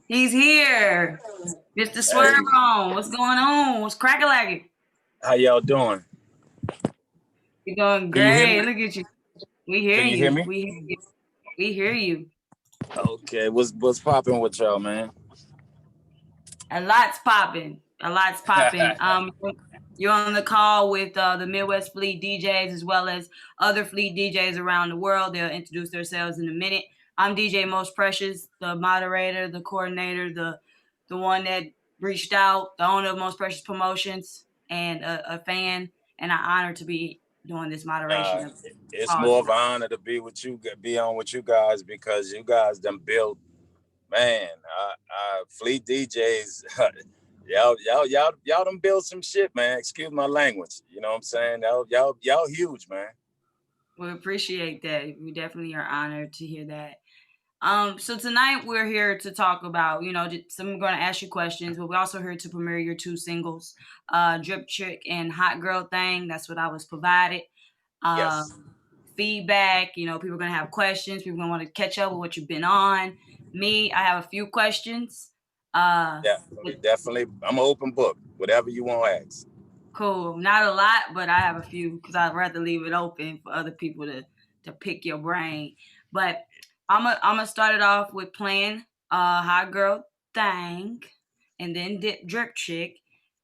He's here. Mr. Swerv Hey, On. What's going on? What's crackalacking? how y'all doing? You're doing Can you hear me? great. Look at you. We hear Can you hear you. me? We hear you. Okay, what's popping with y'all, man? A lot's popping. A lot's popping. You're on the call with the Midwest Fleet DJs as well as other fleet DJs around the world. They'll introduce themselves in a minute. I'm DJ Most Precious, the moderator, the coordinator, the one that reached out, the owner of Most Precious Promotions, and a fan. And I'm honored to be doing this moderation Nah, of it's calls more of an tonight. honor to be with you, be on with you guys because you guys done built, man. Fleet DJs, y'all done built some shit, man. Excuse my language. You know what I'm saying? Y'all huge, man. We appreciate that. We definitely are honored to hear that. So tonight we're here to talk about, some we're going to ask you questions, but we're also here to premiere your two singles, Drip Chick and Hot Girl Thing. That's what I was provided. Yes, Feedback, people are going to have questions. People are going to want to catch up with what you've been on. Me, I have a few questions. definitely, definitely. I'm an open book. Whatever you want to ask. Cool. Not a lot, but I have a few because I'd rather leave it open for other people to pick your brain. But I'm gonna start it off with playing Hot Girl Thing, and then Drip Chick,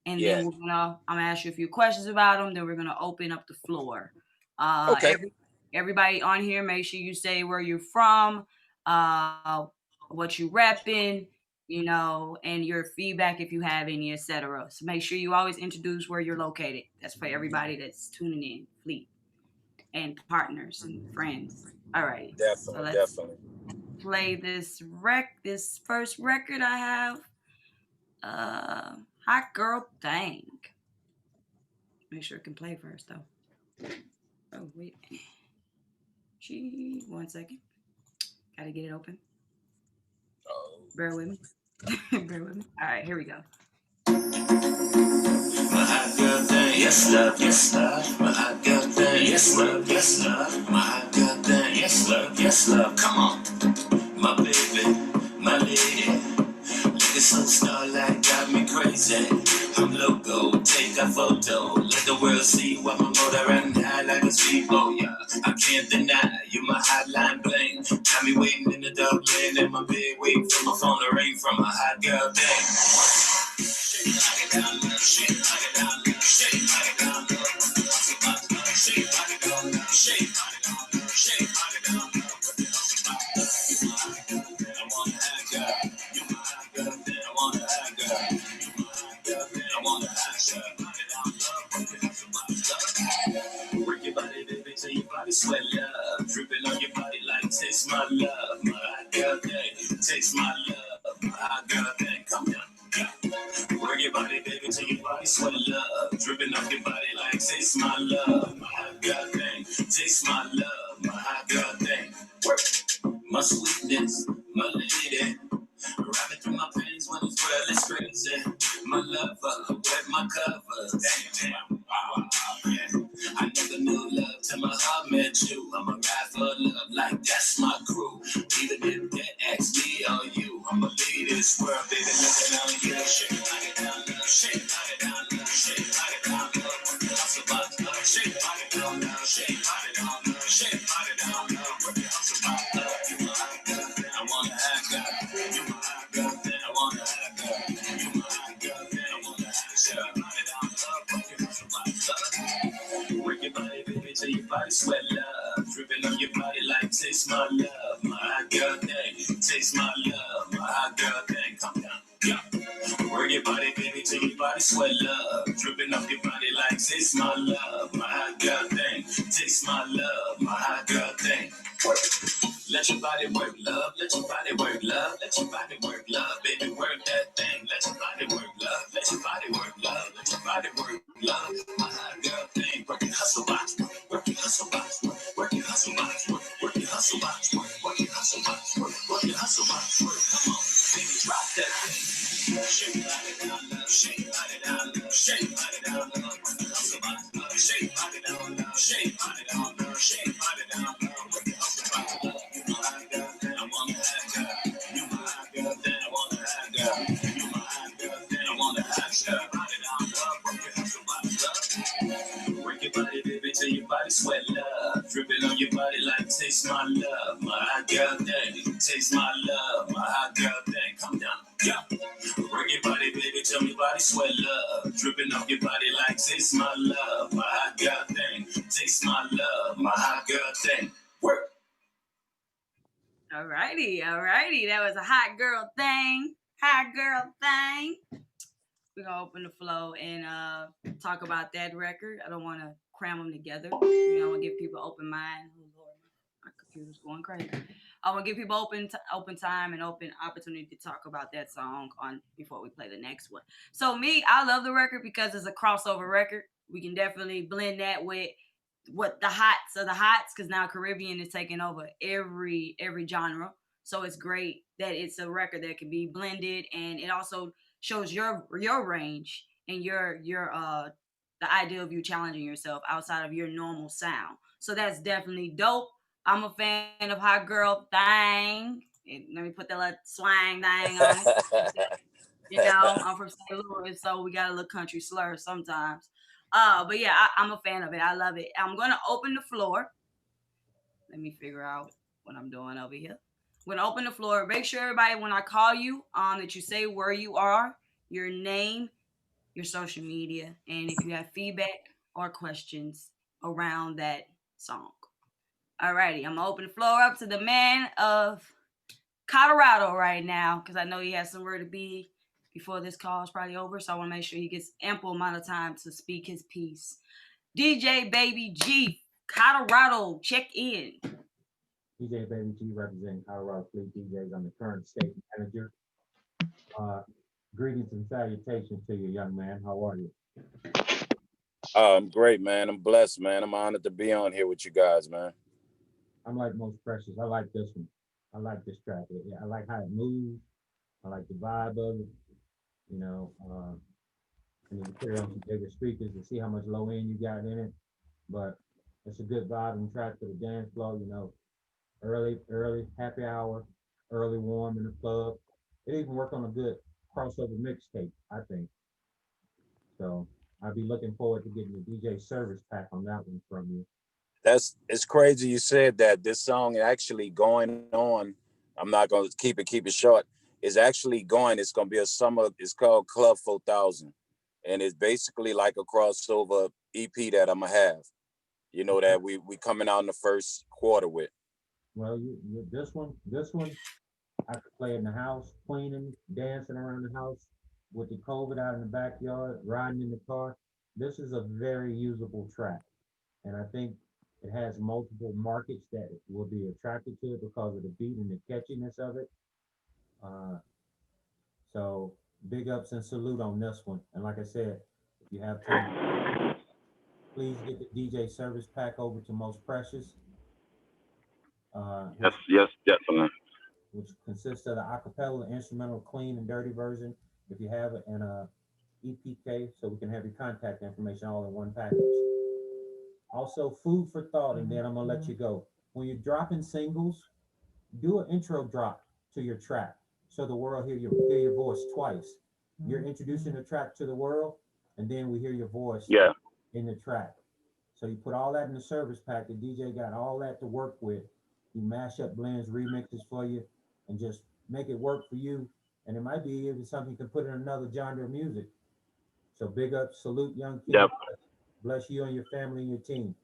and then Yeah. I'm gonna ask you a few questions about them. Then we're gonna open up the floor. Uh, Okay. every Everybody on here, make sure you say where you're from, uh, what you repping, and your feedback if you have any, etc. So make sure you always introduce where you're located. That's for everybody that's tuning in, fleet and partners and friends. All right. So Definitely, let's definitely. play this first record I have. Hot Girl Thing. Make sure it can play first though. Oh wait. Gee, 1 second. Gotta get it open. Oh. Bear with me. Bear with me. All right, here we go. My hot girl thing, yes love, yes love. My hot girl thing, yes love, yes love. My hot girl thing, yes love, yes love. Come on, my baby, my lady. Looking so starlight, got me crazy. I'm loco, take a photo. Let the world see what my motor run high like a speedboat. Yeah, I can't deny you my hotline bling. Got me waiting in the dark lane in my bed, waiting for my phone to ring from a hot girl thing. Work your body, baby, till your body sweat love. Dripping on your body like taste my love. My hot girl thing, taste my love. My hot girl thing, come down. Work your body, baby, till your body sweat love. Dripping off your body like taste my love. My hot girl thing, taste my love. My hot girl thing, work my sweetness, my lady. Rabbit through my veins when this world is crazy. My lover, wet my covers. Damn, damn, wow, yeah. I never knew love till my heart met you. I'm a ride for love, like that's my crew. Even if they ask me or you, I'ma lead this world, baby, looking on you. Shake it, knock it down, love. Shake it, knock it down, love. Shake it, knock it down, love. Work it hustle, box, love. Shake it, knock it down, love. Shake it, knock it down, love. Shake it, knock it down, love. Work it hustle, box, love. You my hot girl, then I wanna have girl. You my hot girl, then I wanna have girl. You my hot girl, then I wanna have girl. Knock it down, love. Work it hustle, box, love. Work your body, baby, till your body sweat love. Dripping on your body like taste my love. My hot girl thing, taste my love. My hot girl thing, come down, yeah. Work your body, baby, till your body sweat love. Dripping off your body like taste my love. My hot girl thing, taste my love. My hot girl thing, work. Let your body work, love. Let your body work, love. Let your body work, love. Baby, work that thing. Let your body work, love. Let your body work, love. Let your body work, love. My hot girl thing. Work it, hustle box. Work it, hustle box. Work it, hustle box. Work it, hustle box. Work it, hustle box. Work it, hustle box. Come on, baby, drop that thing. Shake it, body down, love. Shake it, body down, love. Shake it, body down, love. Work it, hustle box. Shake it, body down, love. Shake it, body down, love. Shake it, body down, love. Work it, hustle box. taste my love, my hot girl thing. Come down, yeah. Work your body, baby, tell me body sweat love. Dripping off your body like taste my love, my hot girl thing. Taste my love, my hot girl thing. Work. All righty. That was a hot girl thing. Hot girl thing. We're gonna open the flow and talk about that record. I don't want to cram them together. You know, I want to give people open mind. Oh Lord, my computer's going crazy. I want to give people open time and open opportunity to talk about that song on before we play the next one. So me, I love the record because it's a crossover record. We can definitely blend that with what the hots of the hots, because now Caribbean is taking over every genre. So it's great that it's a record that can be blended, and it also shows your range and your the idea of you challenging yourself outside of your normal sound. So that's definitely dope. I'm a fan of Hot Girl Thing. Let me put that little swang thing on it. You know, I'm from St. Louis, so we got a little country slur sometimes. But yeah, I'm a fan of it. I love it. I'm gonna open the floor. Let me figure out what I'm doing over here. I'm gonna open the floor. Make sure everybody, when I call you, that you say where you are, your name, your social media, and if you have feedback or questions around that song. Alrighty, I'm gonna open the floor up to the man of Colorado right now, because I know he has somewhere to be before this call is probably over. So I want to make sure he gets ample amount of time to speak his piece. DJ Baby G, Colorado, check in. DJ Baby G representing Worldwide Fleet DJs. I'm the current state manager. Greetings and salutations to you, young man. How are you? I'm great, man. I'm blessed, man. I'm honored to be on here with you guys, man. I'm like Most Precious. I like this one. I like this track. I like how it moves. I like the vibe of it. You know, and you put it on some bigger speakers to see how much low end you got in it. But it's a good vibe and track for the dance floor. You know, early happy hour, early warm in the club. It even worked on a good crossover mixtape, I think. So I'll be looking forward to getting the DJ service pack on that one from you. It's crazy you said that. This song is actually going on. I'm not gonna keep it short. It's actually going. It's gonna be a summer. It's called Club 4000, and it's basically like a crossover EP that I'm gonna have. You know, that we coming out in the first quarter with. Well, this one, I could play in the house, cleaning, dancing around the house with the COVID out in the backyard, riding in the car. This is a very usable track, and I think it has multiple markets that will be attracted to it because of the beat and the catchiness of it. So big ups and salute on this one. And like I said, if you have time, please get the DJ service pack over to Most Precious. Yes, definitely. Which consists of the acapella, instrumental, clean and dirty version, if you have it, and EPK, so we can have your contact information all in one package. Also, food for thought, and then I'm gonna let you go. When you're dropping singles, do an intro drop to your track, so the world hear your voice twice. You're introducing the track to the world, and then we hear your voice in the track. So you put all that in the service pack. The DJ got all that to work with. He mash up, blends, remixes for you, and just make it work for you. And it might be even something you can put in another genre of music. So big up, salute, young kid. Yep. Bless you and your family and your team.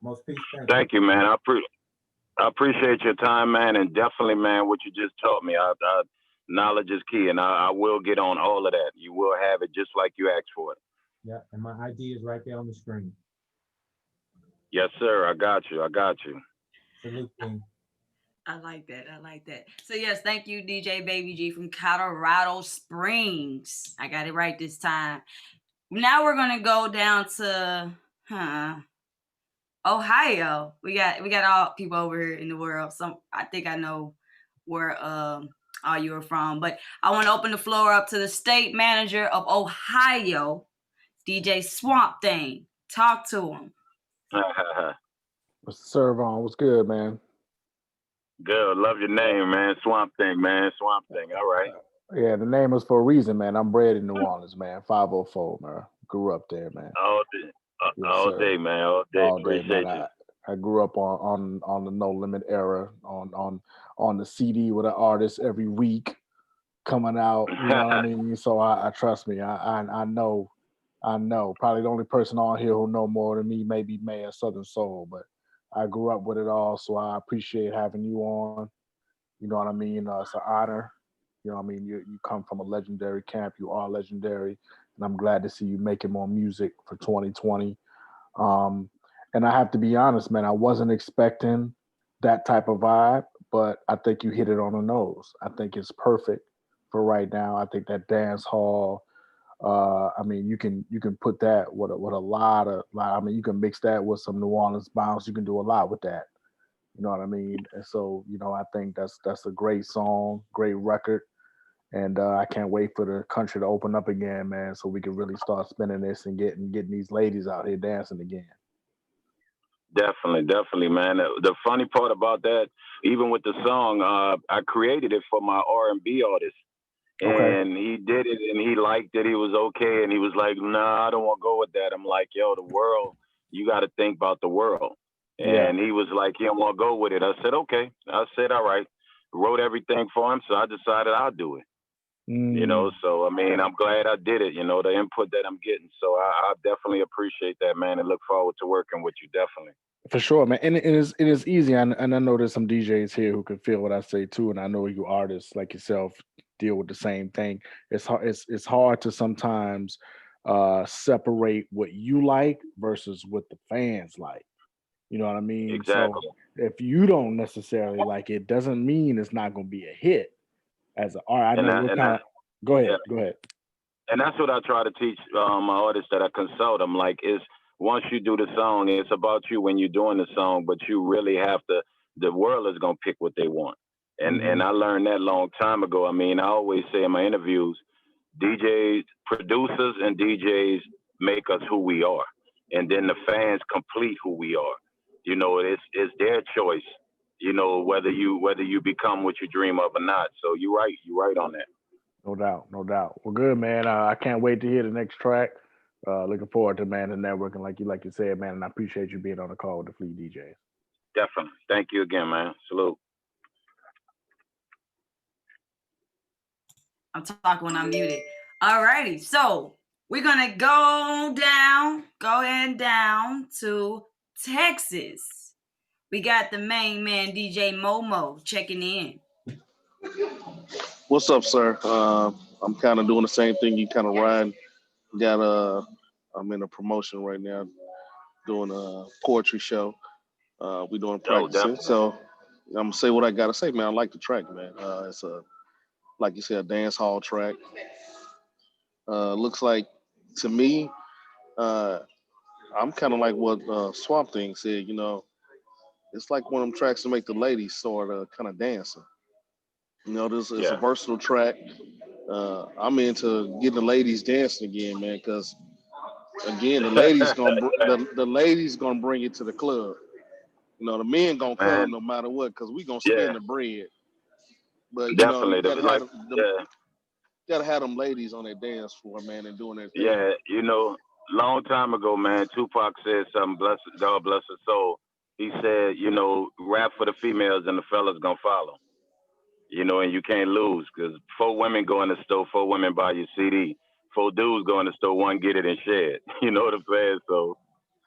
Most peace. Thank you, man. I appreciate your time, man, and definitely, man, what you just taught me. Knowledge is key, and I will get on all of that. You will have it just like you asked for it. Yeah, and my ID is right there on the screen. Yes, sir. I got you. Salute, team. I like that. So yes, thank you, DJ Baby G from Colorado Springs. I got it right this time. Now we're gonna go down to Ohio. We got all people over here in the world. Some I think I know where all you are from, but I want to open the floor up to the state manager of Ohio, DJ Swamp Thing. Talk to him. Mr. Serv On, what's good, man? Good. Love your name, man. Swamp Thing, man. Swamp Thing. All right. Yeah, the name is for a reason, man. I'm bred in New Orleans, man. 504, man. Grew up there, man. All day. Yes, All sir. day, man. All day. All day, Appreciate man. you. I grew up on the No Limit era, on on the CD with an artist every week coming out. You know what I mean? So I trust me. I know. Probably the only person on here who know more than me maybe May of Southern Soul, but I grew up with it all, so I appreciate having you on. You know what I mean? It's an honor. You know what I mean? You come from a legendary camp. You are legendary, and I'm glad to see you making more music for 2020. And I have to be honest, man, I wasn't expecting that type of vibe, but I think you hit it on the nose. I think it's perfect for right now. I think that dance hall. I mean, you can put that with a lot. I mean, you can mix that with some New Orleans bounce. You can do a lot with that. You know what I mean? And so, you know, I think that's a great song, great record, and I can't wait for the country to open up again, man, so we can really start spinning this and getting these ladies out here dancing again. Definitely, man. The funny part about that, even with the song, I created it for my R&B artist. Okay. And he did it and he liked it. He was okay. And he was like, nah, I don't want to go with that. I'm like, yo, the world, you got to think about the world. And he was like, he don't want to go with it. I said, okay. I said, all right. Wrote everything for him. So I decided I'll do it. You know, so, I mean, I'm glad I did it, you know, the input that I'm getting. So I definitely appreciate that, man, and look forward to working with you, definitely. For sure, man. And it is easy. And I know there's some DJs here who can feel what I say too. And I know you artists like yourself deal with the same thing. It's hard. It's hard to sometimes separate what you like versus what the fans like. You know what I mean? Exactly. So if you don't necessarily like it, doesn't mean it's not going to be a hit. As an art, I know what kind of. Go ahead. Go ahead. And that's what I try to teach my artists that I consult. I'm like, once you do the song, it's about you when you're doing the song, but you really have to. The world is gonna pick what they want, and I learned that long time ago. I mean, I always say in my interviews, DJs, producers, and DJs make us who we are, and then the fans complete who we are. You know, it's their choice. You know, whether you become what you dream of or not. So you're right on that. No doubt. Well, good, man. I can't wait to hear the next track. Looking forward to, man, the networking like you said, man. And I appreciate you being on the call with the Fleet DJs. Definitely. Thank you again, man. Salute. I'm talking when I'm muted. All righty. So we're going to go ahead down to Texas. We got the main man, DJ Momo, checking in. What's up, sir? I'm kind of doing the same thing. You kind of riding. I'm in a promotion right now, doing a poetry show. We doing practicing. So I'm gonna say what I gotta say, man. I like the track, man. It's like you said, a dance hall track. Looks like to me, I'm kind of like what Swamp Thing said. You know, it's like one of them tracks to make the ladies sort of kind of dancing. You know, this is a versatile track. I'm into getting the ladies dancing again, man, because again, the ladies gonna bring it to the club. You know, the men gonna come no matter what, because we gonna spend the bread. But you Definitely, know, gotta have them ladies on their dance floor, man, and doing their thing. Yeah, you know, long time ago, man, Tupac said something. God bless his soul. He said, you know, rap for the females and the fellas gonna follow. You know, and you can't lose because 4 women go in the store, 4 women buy your CD, 4 dudes go in the store, 1 get it and share it. You know what I'm saying? So,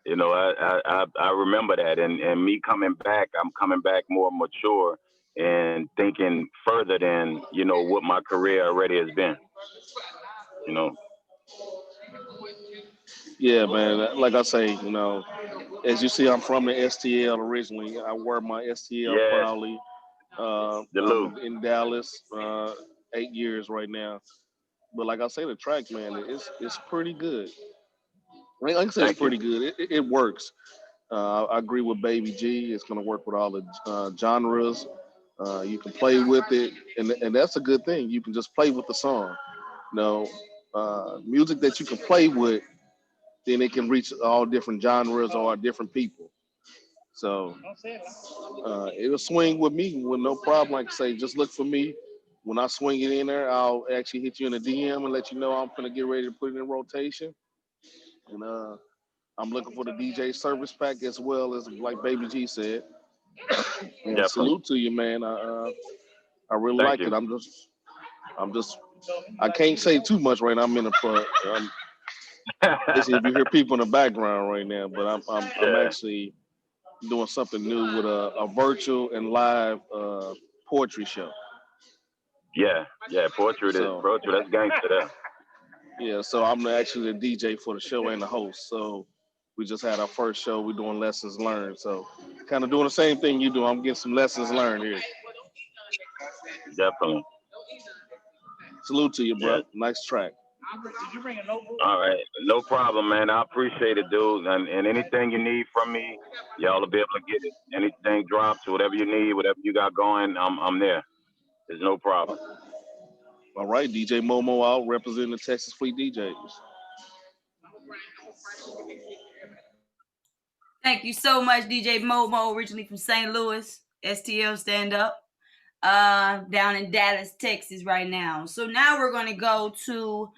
you know, I remember that, and me coming back, I'm coming back more mature and thinking further than, you know, what my career already has been. You know. Yeah, man. Like I say, you know, as you see, I'm from the STL originally. I wear my STL proudly. I'm in Dallas, 8 years right now. But like I say, the track, man, it's pretty good. Like I say, it's pretty good. It works. I agree with Baby G. It's going to work with all the genres. You can play with it, and that's a good thing. You can just play with the song. You know, music that you can play with, then it can reach all different genres or different people. So it'll swing with me with no problem. Like I say, just look for me. When I swing it in there, I'll actually hit you in a DM and let you know I'm gonna get ready to put it in rotation. And I'm looking for the DJ service pack as well as, like Baby G said, And salute to you, man. I really like it. I can't say too much right now. I'm in the front. If you hear people in the background right now, but I'm actually doing something new with a virtual and live poetry show. Yeah, poetry. Poetry. That's gangster there. Yeah, so I'm actually the DJ for the show and the host. So we just had our first show. We're doing lessons learned. So kind of doing the same thing you do. I'm getting some lessons learned here. Definitely. Salute to you, bro. Yeah. Nice track. All right, no problem, man. I appreciate it, dude. And anything you need from me, y'all will be able to get it. Anything drops, whatever you need, whatever you got going, I'm there. There's no problem. All right, DJ Momo out representing the Texas Fleet DJs. Thank you so much, DJ Momo, originally from St. Louis, STL stand up, down in Dallas, Texas right now. So now we're going to go to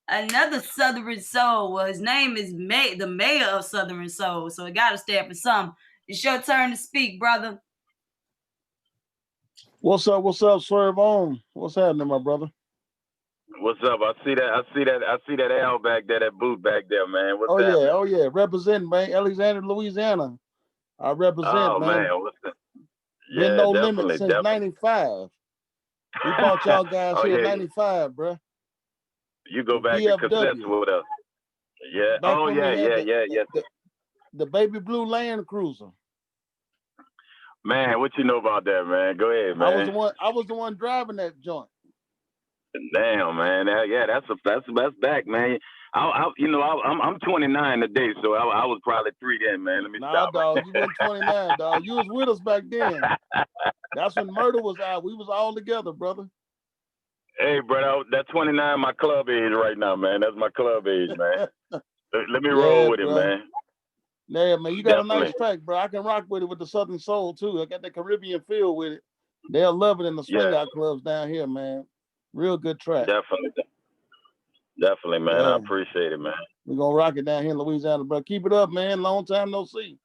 another Southern Soul. Well, his name is the mayor of Southern Soul, so it got to stand for something. It's your turn to speak, brother. What's up, Serv On? What's happening, my brother? What's up? I see that L back there, that boot back there, man. What's happening? Oh yeah, representing, man. Alexander, Louisiana. I represent, oh, man. What's that? Been no limit since '95. We bought y'all guys here in '95, bro. You go back to cassettes with us. Yeah. Back the baby blue Land Cruiser. Man, what you know about that, man? Go ahead, man. I was the one driving that joint. Damn, man. That's back, man. I'm 29 today, so I was probably 3 then, man. Let me stop. Dog, you weren't 29, dog. You was with us back then. That's when Murder was out. We was all together, brother. Hey, brother, that 29 my club age right now, man. That's my club age, man. Let me roll with it, man. Yeah, man, you got a nice track, bro. I can rock with it with the Southern Soul, too. I got the Caribbean feel with it. They'll love it in the swing out clubs down here, man. Real good track. Definitely, man. I appreciate it, man. We're going to rock it down here in Louisiana, bro. Keep it up, man. Long time no see.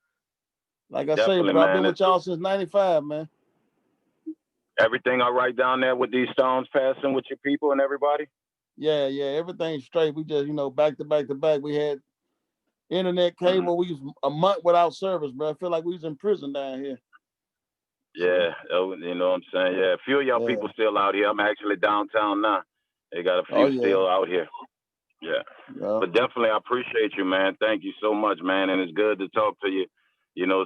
Like I say, bro, I've been with y'all since '95, man. Everything all right down there with these stones passing with your people and everybody? Yeah, everything's straight. We just, back to back. We had internet cable. We was a month without service, bro. I feel like we was in prison down here. Yeah, you know what I'm saying? Yeah, a few of y'all people still out here. I'm actually downtown now. They got a few still out here. Yeah. But definitely I appreciate you, man. Thank you so much, man. And it's good to talk to you. You know,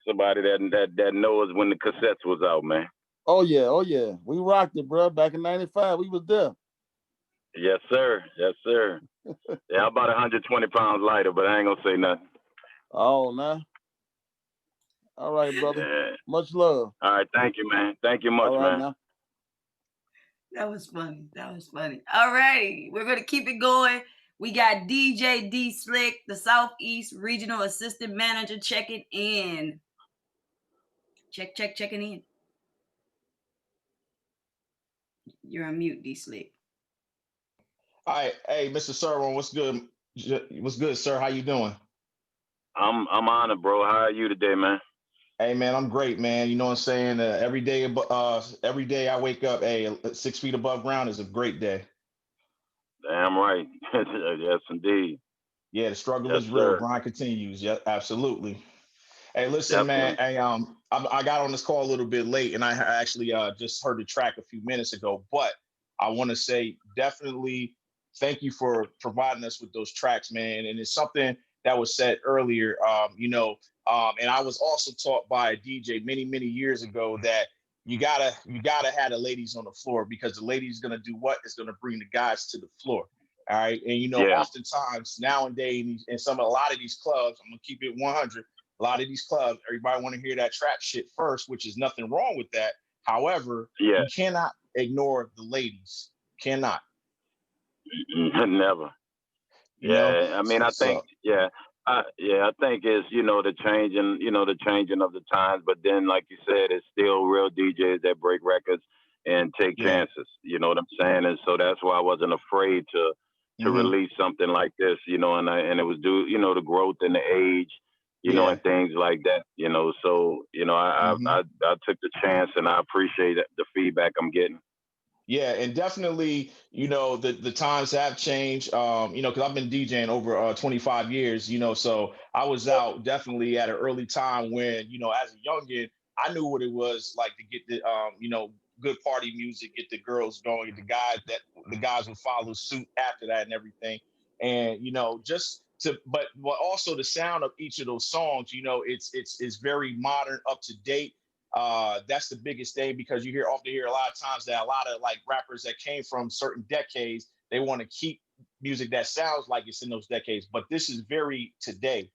somebody that knows when the cassettes was out, man. Oh yeah. We rocked it, bro. Back in '95, we was there. Yes, sir. Yeah, I'm about 120 pounds lighter, but I ain't gonna say nothing. Oh, nah. All right, brother. Yeah. Much love. All right, thank you, man. Thank you much, man. Now. That was funny. All right, we're gonna keep it going. We got DJ D Slick, the Southeast Regional Assistant Manager, checking in. Checking in. You're on mute, D Slick. All right, hey, Mr. Serv On, what's good? What's good, sir? How you doing? I'm honored, bro. How are you today, man? Hey, man, I'm great, man. You know what I'm saying? Every day I wake up, 6 feet above ground is a great day. Damn right. Yes, indeed. Yeah, the struggle is real. Grind continues. Yeah, absolutely. Hey, listen, man. Hey, I got on this call a little bit late, and I actually just heard the track a few minutes ago. But I want to say definitely thank you for providing us with those tracks, man. And it's something that was said earlier, and I was also taught by a DJ many, many years ago that you gotta have the ladies on the floor, because the ladies gonna do what is gonna bring the guys to the floor. All right, and oftentimes nowadays in a lot of these clubs, I'm gonna keep it 100. A lot of these clubs, everybody want to hear that trap shit first, which is nothing wrong with that. However, you cannot ignore the ladies. Cannot. Never. I mean, I think, I think it's, the changing of the times. But then, like you said, it's still real DJs that break records and take chances. You know what I'm saying? And so that's why I wasn't afraid to release something like this, and it was due, the growth and the age you know, and things like that, you know. So, you know, I took the chance, and I appreciate the feedback I'm getting. Yeah, and definitely, you know, the times have changed. You know, because I've been DJing over 25 years, you know, so I was out definitely at an early time when, you know, as a youngin, I knew what it was like to get the you know, good party music, get the girls going, the guys would follow suit after that and everything. And, you know, but also the sound of each of those songs, you know, it's very modern, up to date. That's the biggest thing, because you often hear a lot of times that a lot of like rappers that came from certain decades, they want to keep music that sounds like it's in those decades, but this is very today,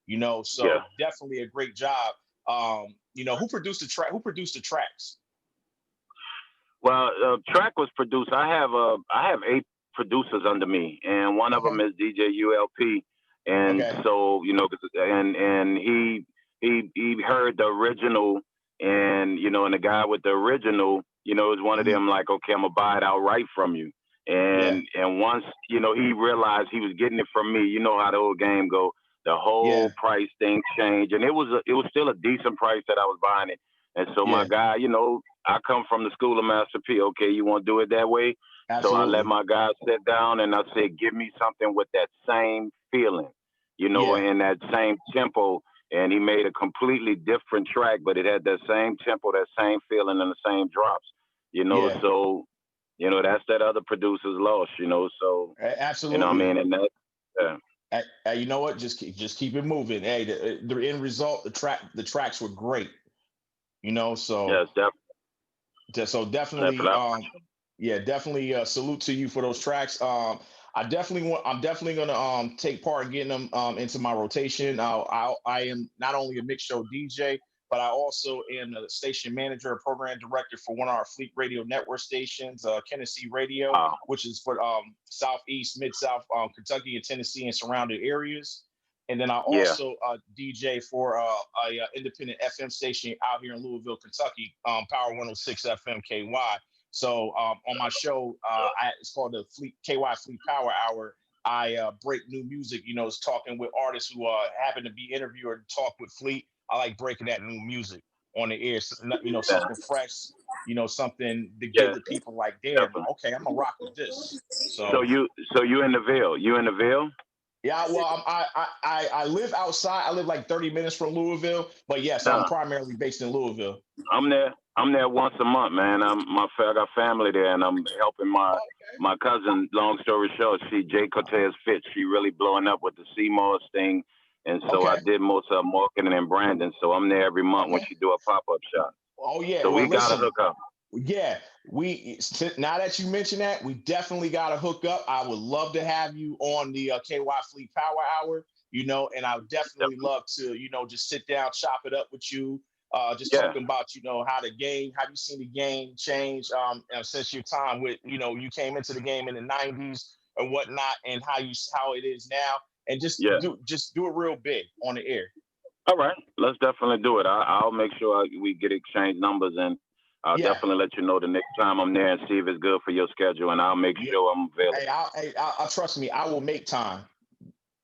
you know. So definitely a great job. You know, who produced the tracks? Well, track was produced. I have 8 producers under me, and one of them is DJ ULP. And so, you know, and he heard the original, and, you know, and the guy with the original, you know, is one of them like, okay, I'm gonna buy it outright from you. And once, you know, he realized he was getting it from me, you know how the old game go, the whole price thing changed, and it was still a decent price that I was buying it. And so my guy, you know, I come from the school of Master P. Okay, you want to do it that way? Absolutely. So I let my guys sit down, and I said, give me something with that same feeling, you know, and that same tempo. And he made a completely different track, but it had that same tempo, that same feeling, and the same drops, you know. So, you know, that's that other producer's loss, you know. So, absolutely, you know what I mean? And that, you know what? Just keep it moving. Hey, the end result, the tracks were great. You know, so definitely, definitely salute to you for those tracks. I'm definitely gonna take part in getting them into my rotation. I am not only a mix show DJ, but I also am the station manager and program director for one of our Fleet Radio network stations, Tennessee Radio, which is for Southeast, Mid-South, Kentucky and Tennessee and surrounding areas. And then I also DJ for a independent FM station out here in Louisville, Kentucky, Power 106 FM KY. So on my show, it's called the KY Fleet Power Hour. I break new music, you know, it's talking with artists who happen to be interviewed or talk with Fleet. I like breaking that new music on the air, you know, something fresh, you know, something to give the people like, damn, okay, I'm gonna rock with this. So you in the Ville? You in the Ville? Yeah, well, I live outside. I live like 30 minutes from Louisville, but yes, I'm primarily based in Louisville. I'm there once a month, man. I got family there, and I'm helping my cousin. Long story short, Jay Cortez Fitz. She really blowing up with the Seymour's thing, and so I did most of marketing and branding. So I'm there every month when she do a pop-up shop. Oh yeah, so we gotta hook up. Yeah, now that you mention that, we definitely got to hook up. I would love to have you on the KY Fleet Power Hour, you know, and I would definitely love to, you know, just sit down, chop it up with you, talking about, you know, how you seen the game change since your time with, you know, you came into the game in the 90s and whatnot, and how it is now, and just do it real big on the air. All right, let's definitely do it. I'll make sure we get exchange numbers, and I'll definitely let you know the next time I'm there and see if it's good for your schedule, and I'll make sure I'm available. Hey, trust me, I will make time.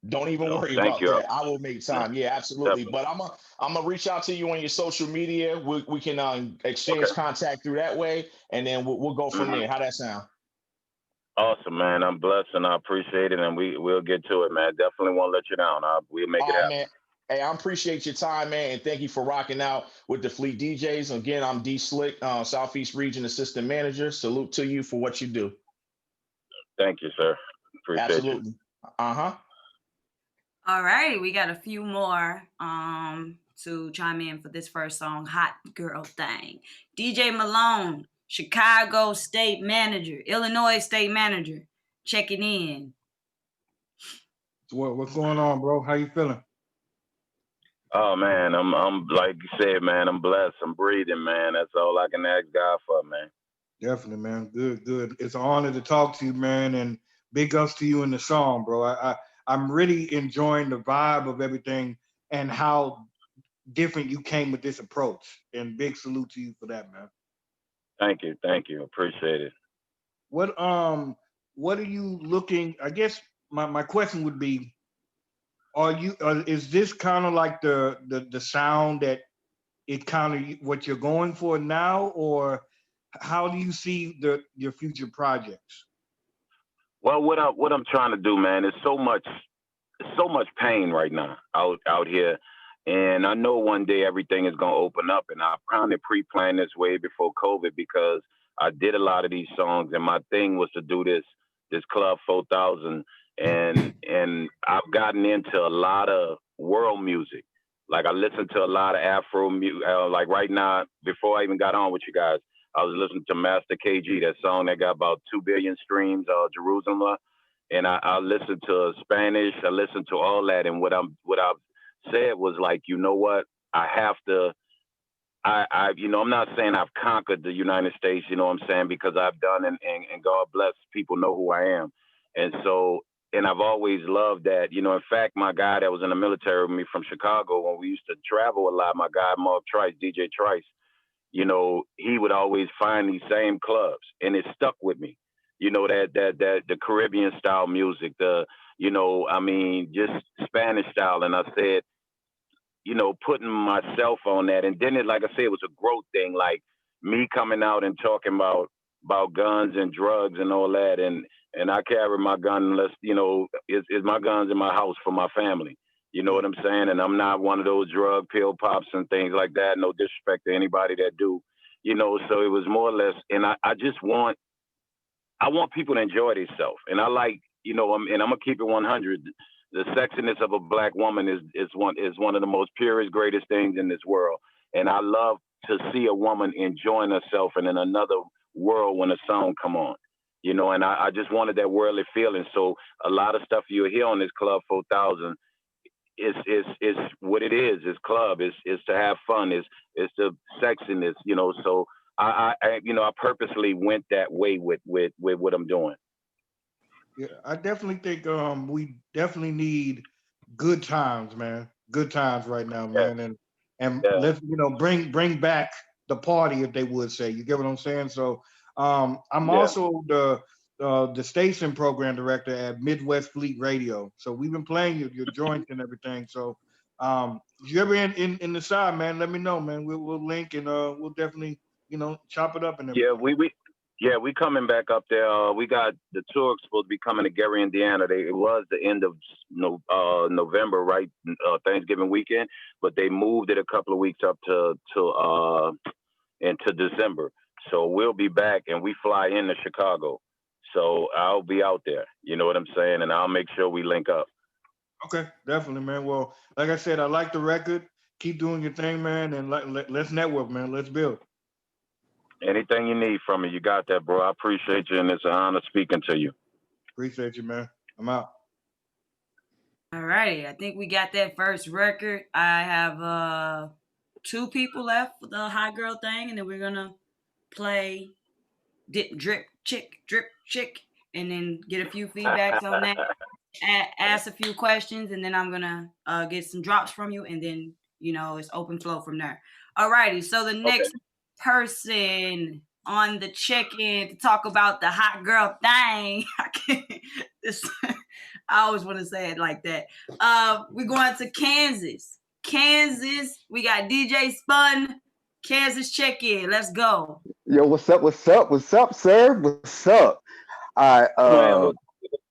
Don't even worry about that. I will make time. Yeah, absolutely. Definitely. But I'm gonna reach out to you on your social media. We can exchange contact through that way, and then we'll go from there. How that sound? Awesome, man. I'm blessed, and I appreciate it, and we'll get to it, man. Definitely won't let you down. We'll make it happen. Man. Hey, I appreciate your time, man, and thank you for rocking out with the Fleet DJs. Again, I'm D Slick, Southeast Region Assistant Manager. Salute to you for what you do. Thank you, sir. Appreciate Absolutely. you. All right, we got a few more to chime in for this first song, Hot Girl Thing. DJ Malone, Chicago State Manager, Illinois State Manager, checking in. What's going on, bro? How you feeling? Oh man, I'm like you said, man, I'm blessed. I'm breathing, man. That's all I can ask God for, man. Definitely, man. Good. It's an honor to talk to you, man, and big ups to you in the song, bro. I'm really enjoying the vibe of everything and how different you came with this approach. And big salute to you for that, man. Thank you. Appreciate it. What are you looking? I guess my question would be, is this kind of like the sound that it kind of what you're going for now, or how do you see your future projects? Well, what I'm trying to do, man, is so much pain right now out here, and I know one day everything is gonna open up, and I kind of pre-planned this way before COVID because I did a lot of these songs, and my thing was to do this Club 4000, and I've gotten into a lot of world music. Like I listen to a lot of Afro music. Like right now, before I even got on with you guys, I was listening to Master KG, that song that got about 2 billion streams, Jerusalem. And I listened to Spanish. I listened to all that. And what I've said was like, you know what? I have to. I'm not saying I've conquered the United States. You know what I'm saying? Because I've done, and God bless, people know who I am. And so, and I've always loved that. In fact, my guy that was in the military with me from Chicago, when we used to travel a lot, my guy Mark Trice, DJ Trice, he would always find these same clubs, and it stuck with me. That the Caribbean style music, just Spanish style. And I said, putting myself on that. And then like I said, it was a growth thing, like me coming out and talking about guns and drugs and all that. And I carry my gun unless, is my guns in my house for my family. You know what I'm saying? And I'm not one of those drug pill pops and things like that. No disrespect to anybody that do, so it was more or less. And I want people to enjoy themselves. And I like, and I'm gonna keep it 100. The sexiness of a black woman is one of the most purest, greatest things in this world. And I love to see a woman enjoying herself and in another world when a song come on. And I just wanted that worldly feeling. So a lot of stuff you hear on this Club 4000 is what it is. It's club. It's to have fun. It's the sexiness. So I purposely went that way with what I'm doing. Yeah, I definitely think we definitely need good times, man. Good times right now, man. And let's bring back the party, if they would say. You get what I'm saying? So I'm also the station program director at Midwest Fleet Radio. So we've been playing your joints and everything. So if you're ever in the side, man, let me know, man. We'll link and we'll definitely chop it up and everything. We coming back up there. We got the tour supposed to be coming to Gary, Indiana. It was the end of November, right? Thanksgiving weekend, but they moved it a couple of weeks up to into December. So we'll be back, and we fly into Chicago. So I'll be out there. You know what I'm saying? And I'll make sure we link up. Okay, definitely, man. Well, like I said, I like the record. Keep doing your thing, man, and let's network, man. Let's build. Anything you need from me, you got that, bro. I appreciate you, and it's an honor speaking to you. Appreciate you, man. I'm out. All righty. I think we got that first record. I have 2 people left for the Hot Girl thing, and then we're going to play Drip Chick, and then get a few feedbacks on that. Ask a few questions, and then I'm going to get some drops from you, and then, it's open flow from there. All righty. So the next person on the check-in to talk about the Hot Girl thing. I always want to say it like that. We're going to Kansas. We got DJ Spun. Kansas check-in. Let's go. Yo, what's up, Serv? What's up? What's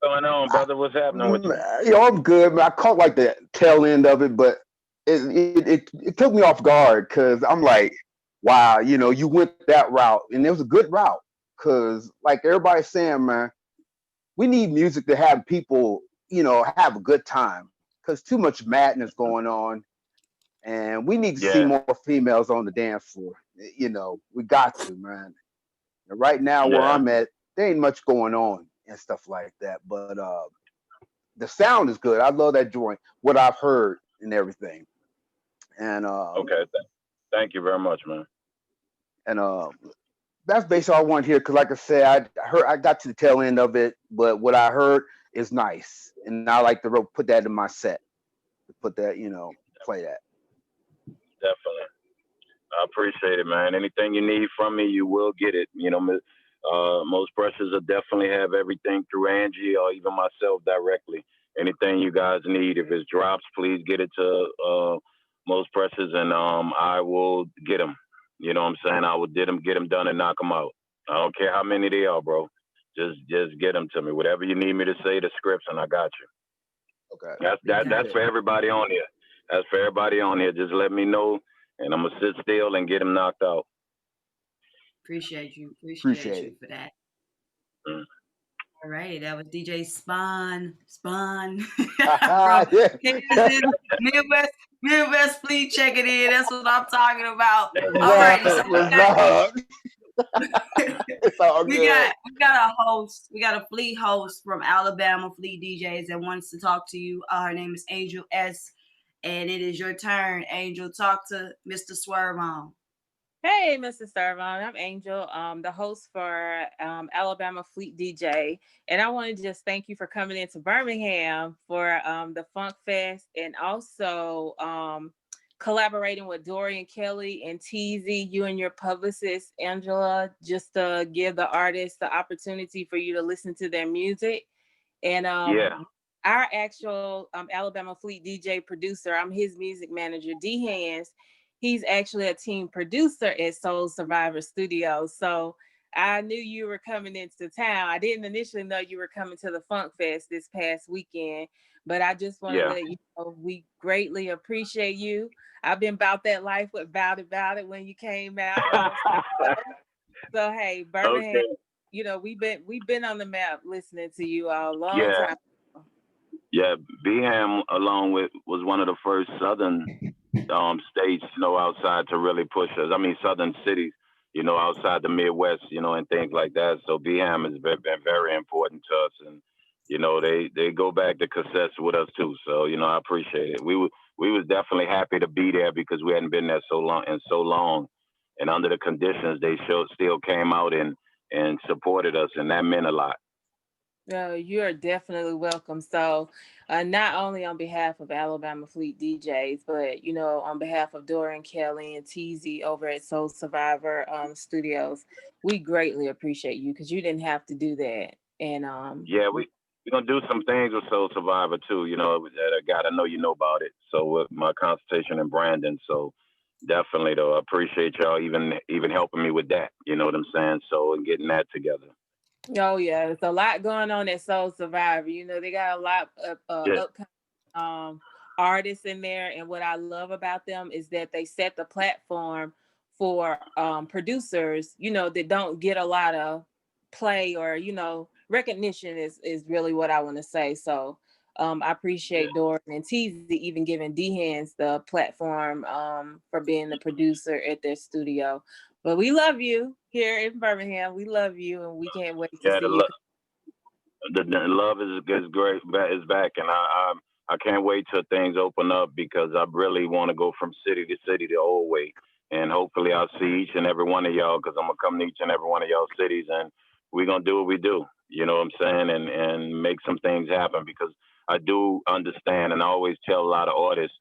going on, brother? What's happening with you? Yo, I'm good, man. I caught like the tail end of it, but it took me off guard because I'm like, wow, you went that route, and it was a good route because, like everybody's saying, man, we need music to have people, have a good time because too much madness going on, and we need to see more females on the dance floor. We got to, man. And right now, where I'm at, there ain't much going on and stuff like that, but the sound is good. I love that joint, what I've heard and everything. And okay, thank you very much, man. And that's basically all I want here because, like I said, I got to the tail end of it, but what I heard is nice, and I like to put that in my set. Put that, play that. Definitely, I appreciate it, man. Anything you need from me, you will get it. Most pressures will definitely have everything through Angie or even myself directly. anything you guys need. If it's drops, please get it to Most Precious, and I will get them. You know what I'm saying? I will get them done and knock them out. I don't care how many they are, bro. Just get them to me. Whatever you need me to say, the scripts, and I got you. Okay. That's for everybody on here. That's for everybody on here. Just let me know, and I'm gonna sit still and get them knocked out. Appreciate you. Appreciate you for that. Mm. All right, that was DJ Spawn from Yeah. Midwest Fleet checking in. That's what I'm talking about. All right, so It's all we good. got a host. We got a fleet host from Alabama Fleet DJs that wants to talk to you. Her name is Angel S. And it is your turn, Angel. Talk to Mr. Serv On. Hey, Mr. Serv On. I'm Angel, the host for Alabama Fleet DJ. And I want to just thank you for coming into Birmingham for the Funk Fest, and also collaborating with Dorian Kelly and TZ, you and your publicist, Angela, just to give the artists the opportunity for you to listen to their music. And our actual Alabama Fleet DJ producer, I'm his music manager, D Hands. He's actually a team producer at Soul Survivor Studios. So I knew you were coming into town. I didn't initially know you were coming to the Funk Fest this past weekend, but I just want to let you know we greatly appreciate you. I've been about that life with About It when you came out. So hey, Birmingham, you know, we've been on the map listening to you all a long time. Yeah, Birmingham was one of the first southern states, you know, outside to really push us. I mean, southern cities, you know, outside the Midwest, you know, and things like that. So Birmingham has been very important to us, and you know, they go back to cassettes with us too. So you know, I appreciate it. We was definitely happy to be there because we hadn't been there so long, and under the conditions, they still came out and supported us, and that meant a lot. No, you are definitely welcome. So not only on behalf of Alabama Fleet DJs, but, you know, on behalf of Dorian Kelly and TZ over at Soul Survivor Studios, we greatly appreciate you because you didn't have to do that. And we're going to do some things with Soul Survivor too, you know, that I got to know you know about it. So with my consultation in Brandon, so definitely though, I appreciate y'all even helping me with that, you know what I'm saying? So and getting that together. Oh yeah, there's a lot going on at Soul Survivor. You know, they got a lot of upcoming artists in there, and what I love about them is that they set the platform for producers, you know, that don't get a lot of play or, you know, recognition is really what I want to say. So I appreciate Dorian and TZ even giving D Hands the platform for being the producer at their studio. But we love you here in Birmingham. We love you, and we can't wait to see you. The love is great. Is back, and I can't wait till things open up because I really want to go from city to city the old way, and hopefully I'll see each and every one of y'all because I'm gonna come to each and every one of y'all cities, and we're gonna do what we do. You know what I'm saying, and make some things happen because I do understand, and I always tell a lot of artists.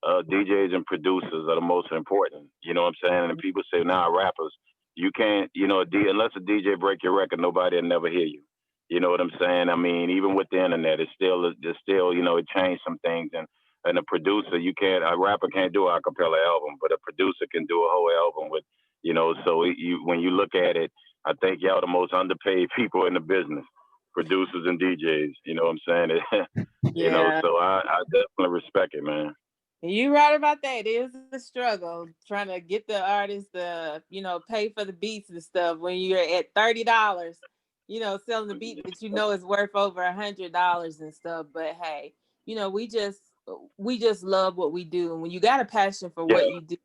DJs and producers are the most important, you know what I'm saying? And people say, nah, rappers, you can't, you know, unless a DJ break your record, nobody will never hear you. You know what I'm saying? I mean, even with the internet, it's still, you know, it changed some things. And a producer, a rapper can't do an acapella album, but a producer can do a whole album with, you know, so when you look at it, I think y'all the most underpaid people in the business, producers and DJs, you know what I'm saying? You know, so I definitely respect it, man. You're right about that. It is a struggle trying to get the artists to, you know, pay for the beats and stuff when you're at $30, you know, selling the beat that you know is worth over $100 and stuff. But hey, you know, we just love what we do. And when you got a passion for what you do,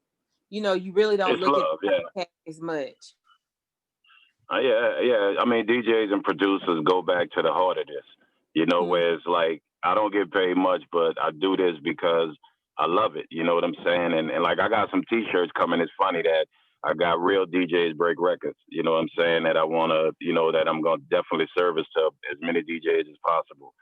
you know, you really don't look at as much. Yeah. I mean, DJs and producers go back to the heart of this, you know, where it's like, I don't get paid much, but I do this because I love it. You know what I'm saying? And like, I got some t-shirts coming. It's funny that I got real DJs break records. You know what I'm saying? That I want to, you know, that I'm going to definitely service to as many DJs as possible.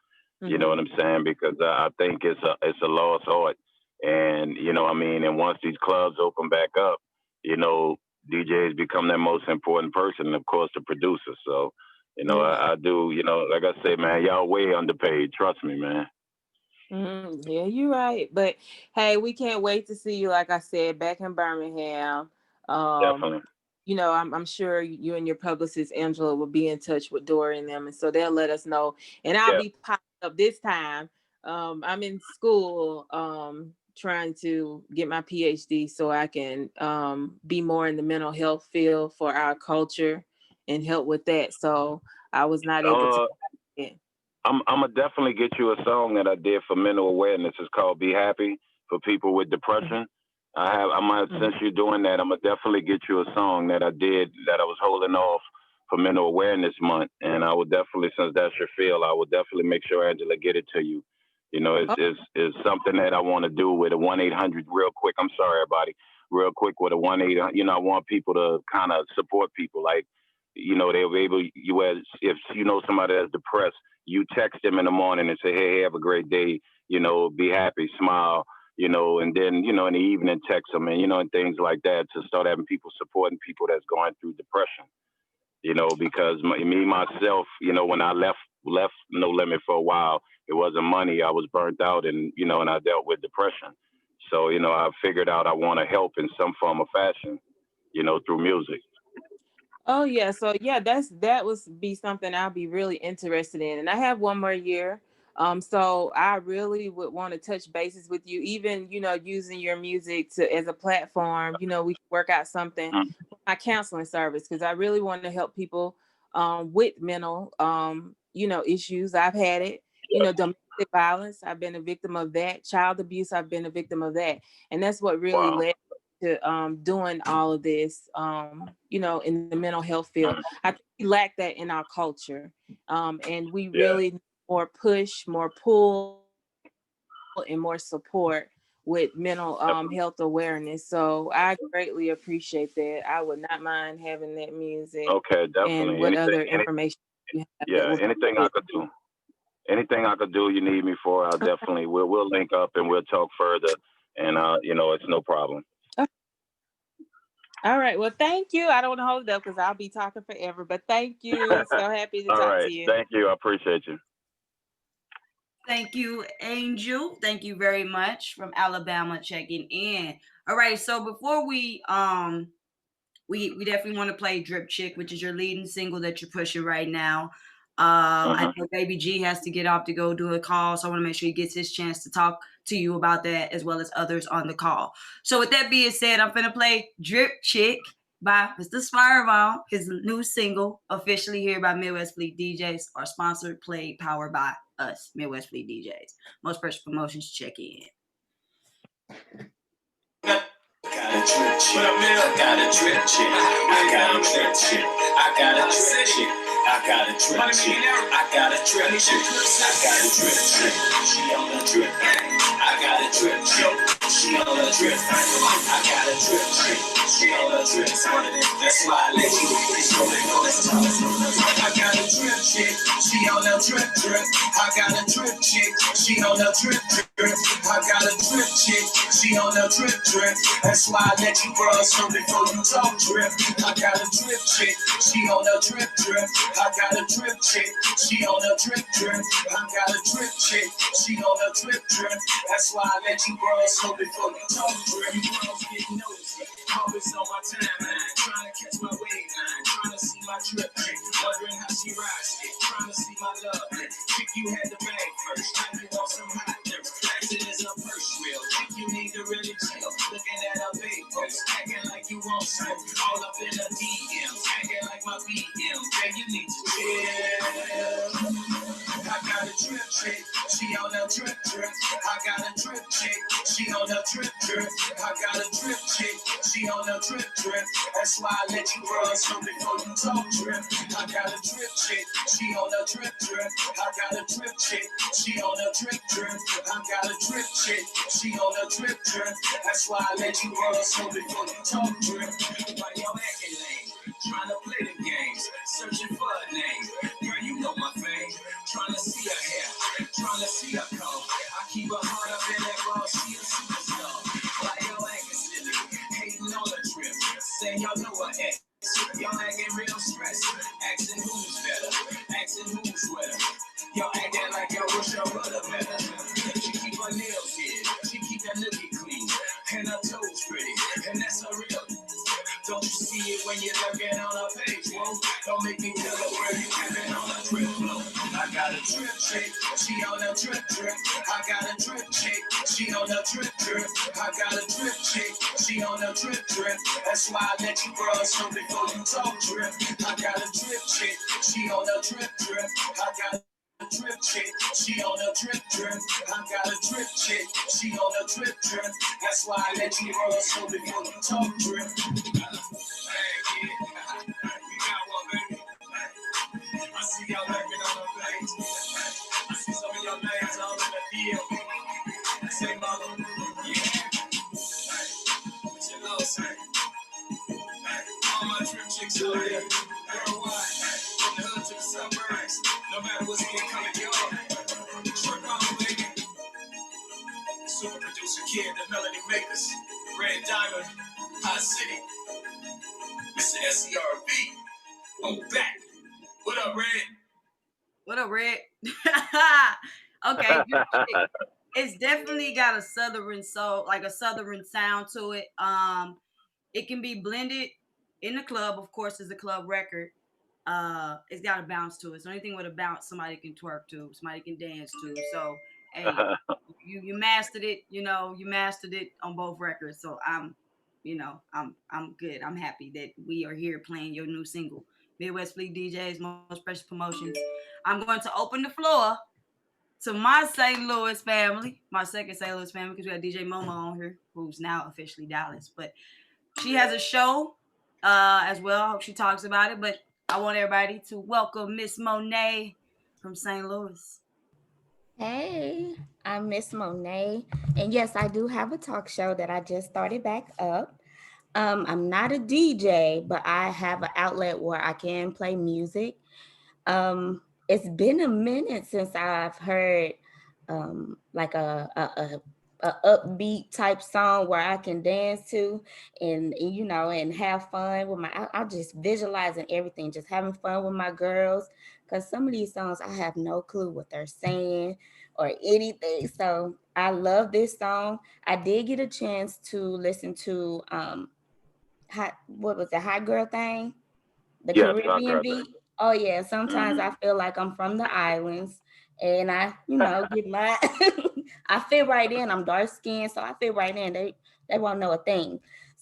You know what I'm saying? Because I think it's a lost art. And, you know what I mean? And once these clubs open back up, you know, DJs become their most important person, and of course, the producer. So, you know, I do, you know, like I say, man, y'all way underpaid. Trust me, man. Yeah, you're right. But hey, we can't wait to see you, like I said, back in Birmingham. Definitely. You know, I'm sure you and your publicist Angela will be in touch with Dora and them, and so they'll let us know. And I'll be popping up this time. I'm in school trying to get my PhD so I can be more in the mental health field for our culture and help with that. So I was not able to. I'm gonna definitely get you a song that I did for mental awareness. It's called "Be Happy" for people with depression. I might, since you're doing that, I'm gonna definitely get you a song that I did that I was holding off for Mental Awareness Month, and I would definitely, since that's your field, I would definitely make sure Angela get it to you. You know, it's something that I want to do with a 1-800 real quick. I'm sorry, everybody, real quick with a 1-800. You know, I want people to kind of support people, like, you know, they'll be able, if you know somebody that's depressed, you text them in the morning and say, hey, have a great day, you know, be happy, smile, you know, and then, you know, in the evening text them, and, you know, and things like that, to start having people supporting people that's going through depression, you know, because me, myself, you know, when I left No Limit for a while, it wasn't money. I was burnt out, and, you know, and I dealt with depression. So, you know, I figured out I want to help in some form of fashion, you know, through music. Oh yeah, so yeah, that would be something I'll be really interested in. And I have one more year. So I really would want to touch bases with you, even, you know, using your music to as a platform. You know, we can work out something for my counseling service, because I really want to help people with mental you know, issues. I've had it, you know, domestic violence, I've been a victim of that, child abuse, I've been a victim of that. And that's what really led to doing all of this, you know, in the mental health field. I think we lack that in our culture. And we really need more push, more pull, and more support with mental health awareness. So I greatly appreciate that. I would not mind having that music. Okay, definitely. And what other information you have? Yeah, anything I could do. Anything I could do you need me for, I'll definitely, we'll link up and we'll talk further. And, you know, it's no problem. All right. Well, thank you. I don't want to hold it up because I'll be talking forever, but thank you. So happy to talk to you. Thank you. I appreciate you. Thank you, Angel. Thank you very much, from Alabama, checking in. All right. So before we definitely want to play Drip Chick, which is your leading single that you're pushing right now. I know Baby G has to get off to go do a call, so I want to make sure he gets his chance to talk to you about that, as well as others on the call. So with that being said, I'm gonna play Drip Chick by Mr. Serv On, his new single, officially here by Midwest Fleet DJs, our sponsored, played, powered by us, Midwest Fleet DJs. Most Precious Promotions, check in. I got a drip chick. I got a drip chick. I got a drip chick. I got a drip chick. I got a drip chick. I got a drip chick. She on a drip. I got a drip chick. She on a drip. I got a drip chick. She on a drip. That's why I let you go. I got a drip chick. She on a drip drip. I got a drip chick. She on a drip drip. I got a drip chick. She on a drip drip. That's why I let you brush so before you talk drip. I got a drip chick, she on a drip drip. I got a drip chick, she on a drip drip. I got a drip chick, she on a drip drip. That's why I let you brush so before you talk drip. You girls get nosy, always on my timeline, trying to catch my wave line, trying to see my drip chick, wondering how she rides it, trying to see my love. Chick, you had the bag first, now you want some hot dirt. Acting as a purse real, chick, you need to really chill. Looking at a big post, acting like you want smoke. All up in a DM, acting like my BM. Yeah, you need to chill. I got a drip chick, she on a drip drip. I got a drip chick, she on a drip drip. I got a drip chick, she on a drip drip. That's why I let you run so before you talk drip. I got a drip chick, she on a drip drip. I got a drip chick, she on a drip drip. I got a drip chick, she on a drip drip. That's why I let you run so before you talk drip. Why y'all acting lame? Trying to play the games, searching for a name. Girl, you know my fame. Trying to see her hair, trying to see her comb. I keep her heart up in that ball, she a superstar. Why y'all acting silly? Hating on the trip, saying y'all know her ex. Y'all acting real stressed, asking who's better, asking who's wetter. Y'all acting like y'all wish y'all brother better. She got a drip chick, she on a drip drip. I got a drip chick, she on a drip drip. I got a drip chick, she on a drip drip. That's why I let you brush so before you talk drip. I got a drip chick, she on a drip drip. I got a drip chick, she on a drip drip. I got a drip chick, she on a drip drip. That's why I let you brush so before you talk drip. I see y'all working on the place. I see some of your names all in the field. Say, mama, yeah. What you know, say? All my trip chicks out here, worldwide, from the hood to the suburbs. No matter what skin color you are, short collar baby. Super producer kid, the melody makers, Red Diamond, Hot City, Mr. SCRB. I'm back. What up, Red? What up, Red? Okay, it's definitely got a southern soul, like a southern sound to it. It can be blended in the club, of course, it's a club record. It's got a bounce to it. So anything with a bounce, somebody can twerk to, somebody can dance to. So hey, you mastered it. You know, you mastered it on both records. So I'm good. I'm happy that we are here playing your new single. Midwest Fleet DJs, Most Precious Promotions. I'm going to open the floor to my St. Louis family, my second St. Louis family, because we have DJ Momo on here, who's now officially Dallas. But she has a show as well. I hope she talks about it. But I want everybody to welcome Miss Monet from St. Louis. Hey, I'm Miss Monet. And yes, I do have a talk show that I just started back up. I'm not a DJ, but I have an outlet where I can play music. It's been a minute since I've heard like a upbeat type song where I can dance to and you know and have fun with I'm just visualizing everything, just having fun with my girls. Because some of these songs I have no clue what they're saying or anything. So I love this song. I did get a chance to listen to what was the Hot Girl thing? The Caribbean beat. Oh yeah, sometimes I feel like I'm from the islands and I, get my I fit right in. I'm dark skinned, so I fit right in. They won't know a thing.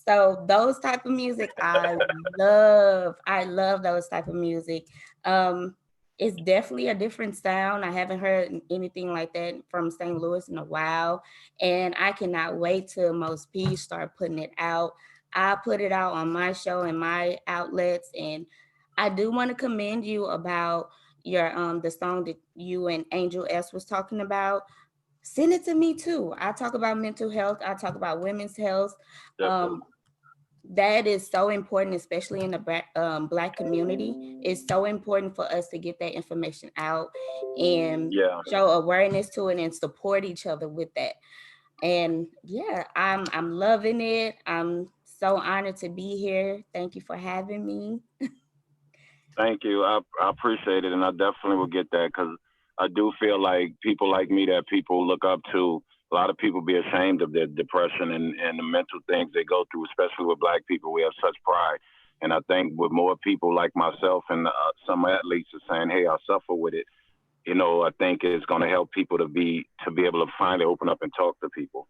So those type of music I love. I love those type of music. It's definitely a different sound. I haven't heard anything like that from St. Louis in a while. And I cannot wait till Most P start putting it out. I put it out on my show and my outlets, and I do want to commend you about your the song that you and Angel S was talking about. Send it to me too. I talk about mental health. I talk about women's health. That is so important, especially in the Black community. It's so important for us to get that information out and show awareness to it and support each other with that. And yeah, I'm loving it. I'm so honored to be here. Thank you for having me. Thank you. I appreciate it, and I definitely will get that because I do feel like people like me that people look up to. A lot of people be ashamed of their depression and the mental things they go through, especially with Black people. We have such pride. And I think with more people like myself and some athletes are saying, hey, I suffer with it, I think it's going to help people to be able to finally open up and talk to people.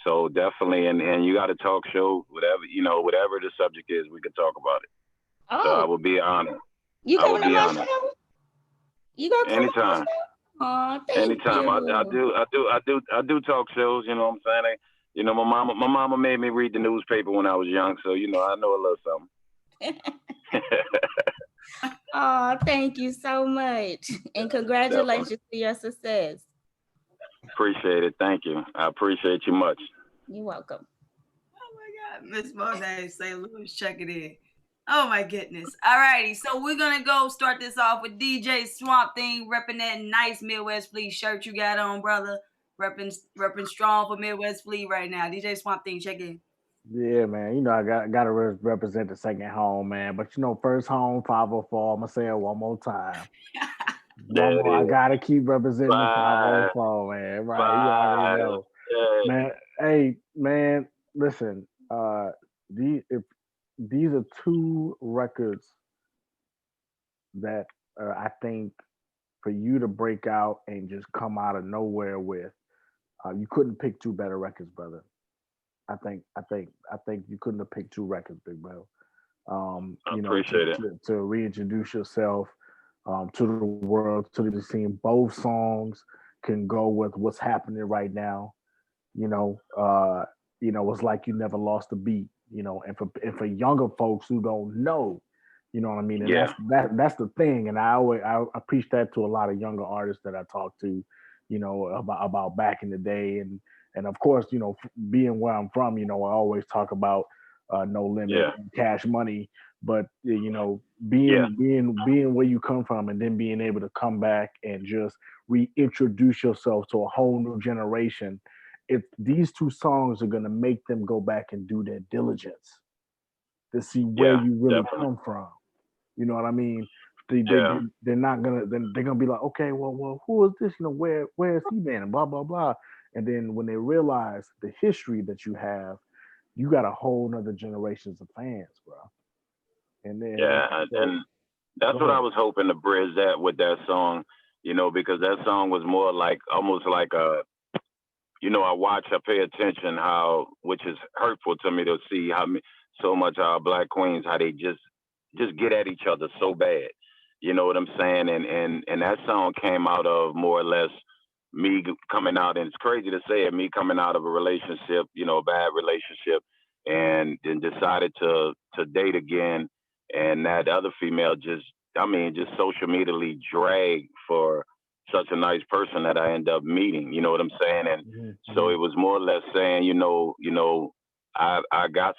So definitely, and you got a talk show, whatever the subject is, we could talk about it. Oh, so I would be honored. You coming on my show? You gonna come anytime? Anytime. You. I do talk shows. You know what I'm saying? My mama made me read the newspaper when I was young, so I know a little something. Oh, thank you so much. And congratulations to your success. Appreciate it. Thank you. I appreciate you much. You're welcome. Oh my God. Miss Monet, St. Louis, check it in. Oh my goodness. All righty. So we're going to go start this off with DJ Swamp Thing, repping that nice Midwest Fleet shirt you got on, brother. Repping strong for Midwest Fleet right now. DJ Swamp Thing, check in. Yeah, man. I got to represent the second home, man. But first home, 504. I'm gonna say it one more time. I gotta keep representing the 504, man. Right? You already know, man. Hey, man. Listen, these are two records that I think for you to break out and just come out of nowhere with, you couldn't pick two better records, brother. I think you couldn't have picked two records, big bro. I You know, appreciate it. to reintroduce yourself to the world, to the scene. Both songs can go with what's happening right now. You know, it's like you never lost a beat. You know, and for younger folks who don't know, you know what I mean. And Yeah. that's the thing. And I preach that to a lot of younger artists that I talk to, you know, about back in the day. And of course, you know, being where I'm from, you know, I always talk about No Limit and Cash Money. But you know, being where you come from, and then being able to come back and just reintroduce yourself to a whole new generation. These two songs are gonna make them go back and do their diligence to see where you really come from. You know what I mean? They're not gonna. Then they're gonna be like, okay, well, who is this? You know, where is he been? And blah blah blah. And then when they realize the history that you have, you got a whole nother generations of fans, bro. And then and that's what I was hoping to bridge that with that song, you know, because that song was more like almost like a, you know, I pay attention which is hurtful to me to see so much our Black queens, how they just get at each other so bad. You know what I'm saying? And that song came out of more or less me coming out, and it's crazy to say it, me coming out of a relationship, you know, a bad relationship, and then decided to date again. And that other female just social medially dragged for such a nice person that I end up meeting. You know what I'm saying? And so it was more or less saying, you know, I got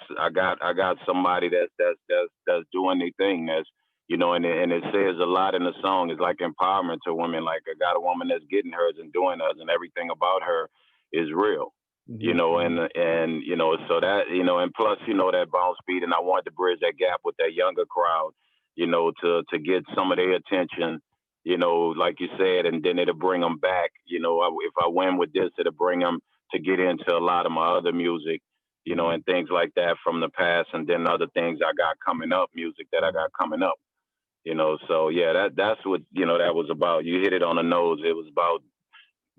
somebody that's doing their thing. That's, you know, and it says a lot in the song. It's like empowerment to women. Like, I got a woman that's getting hers and doing hers, and everything about her is real. You know, and you know, so that, you know, and plus, you know, that bounce beat, and I wanted to bridge that gap with that younger crowd, you know, to get some of their attention, you know, like you said, and then it'll bring them back. You know, if I win with this, it'll bring them to get into a lot of my other music, you know, and things like that from the past, and then other things I got coming up, music that I got coming up, you know. So yeah, that's what, you know, that was about. You hit it on the nose. It was about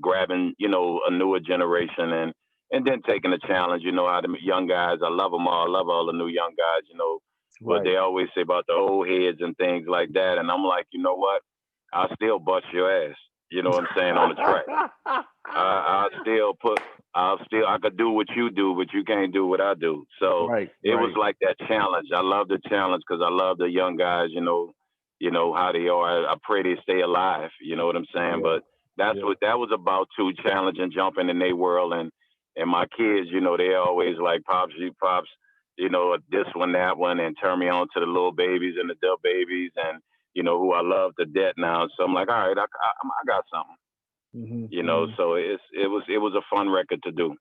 grabbing, you know, a newer generation and then taking a challenge. You know, how the young guys, I love them all. I love all the new young guys, you know, but they always say about the old heads and things like that. And I'm like, you know what? I'll still bust your ass. You know what I'm saying, on the track. I could do what you do, but you can't do what I do. So it was like that challenge. I love the challenge because I love the young guys, you know how they are. I pray they stay alive. You know what I'm saying? But that's what that was about, too, challenging, jumping in their world. And my kids, you know, they always like, pops, you know, this one, that one, and turn me on to the little babies and the dub babies, and, you know, who I love to death now. So I'm like, all right, I got something. You know, so it was a fun record to do.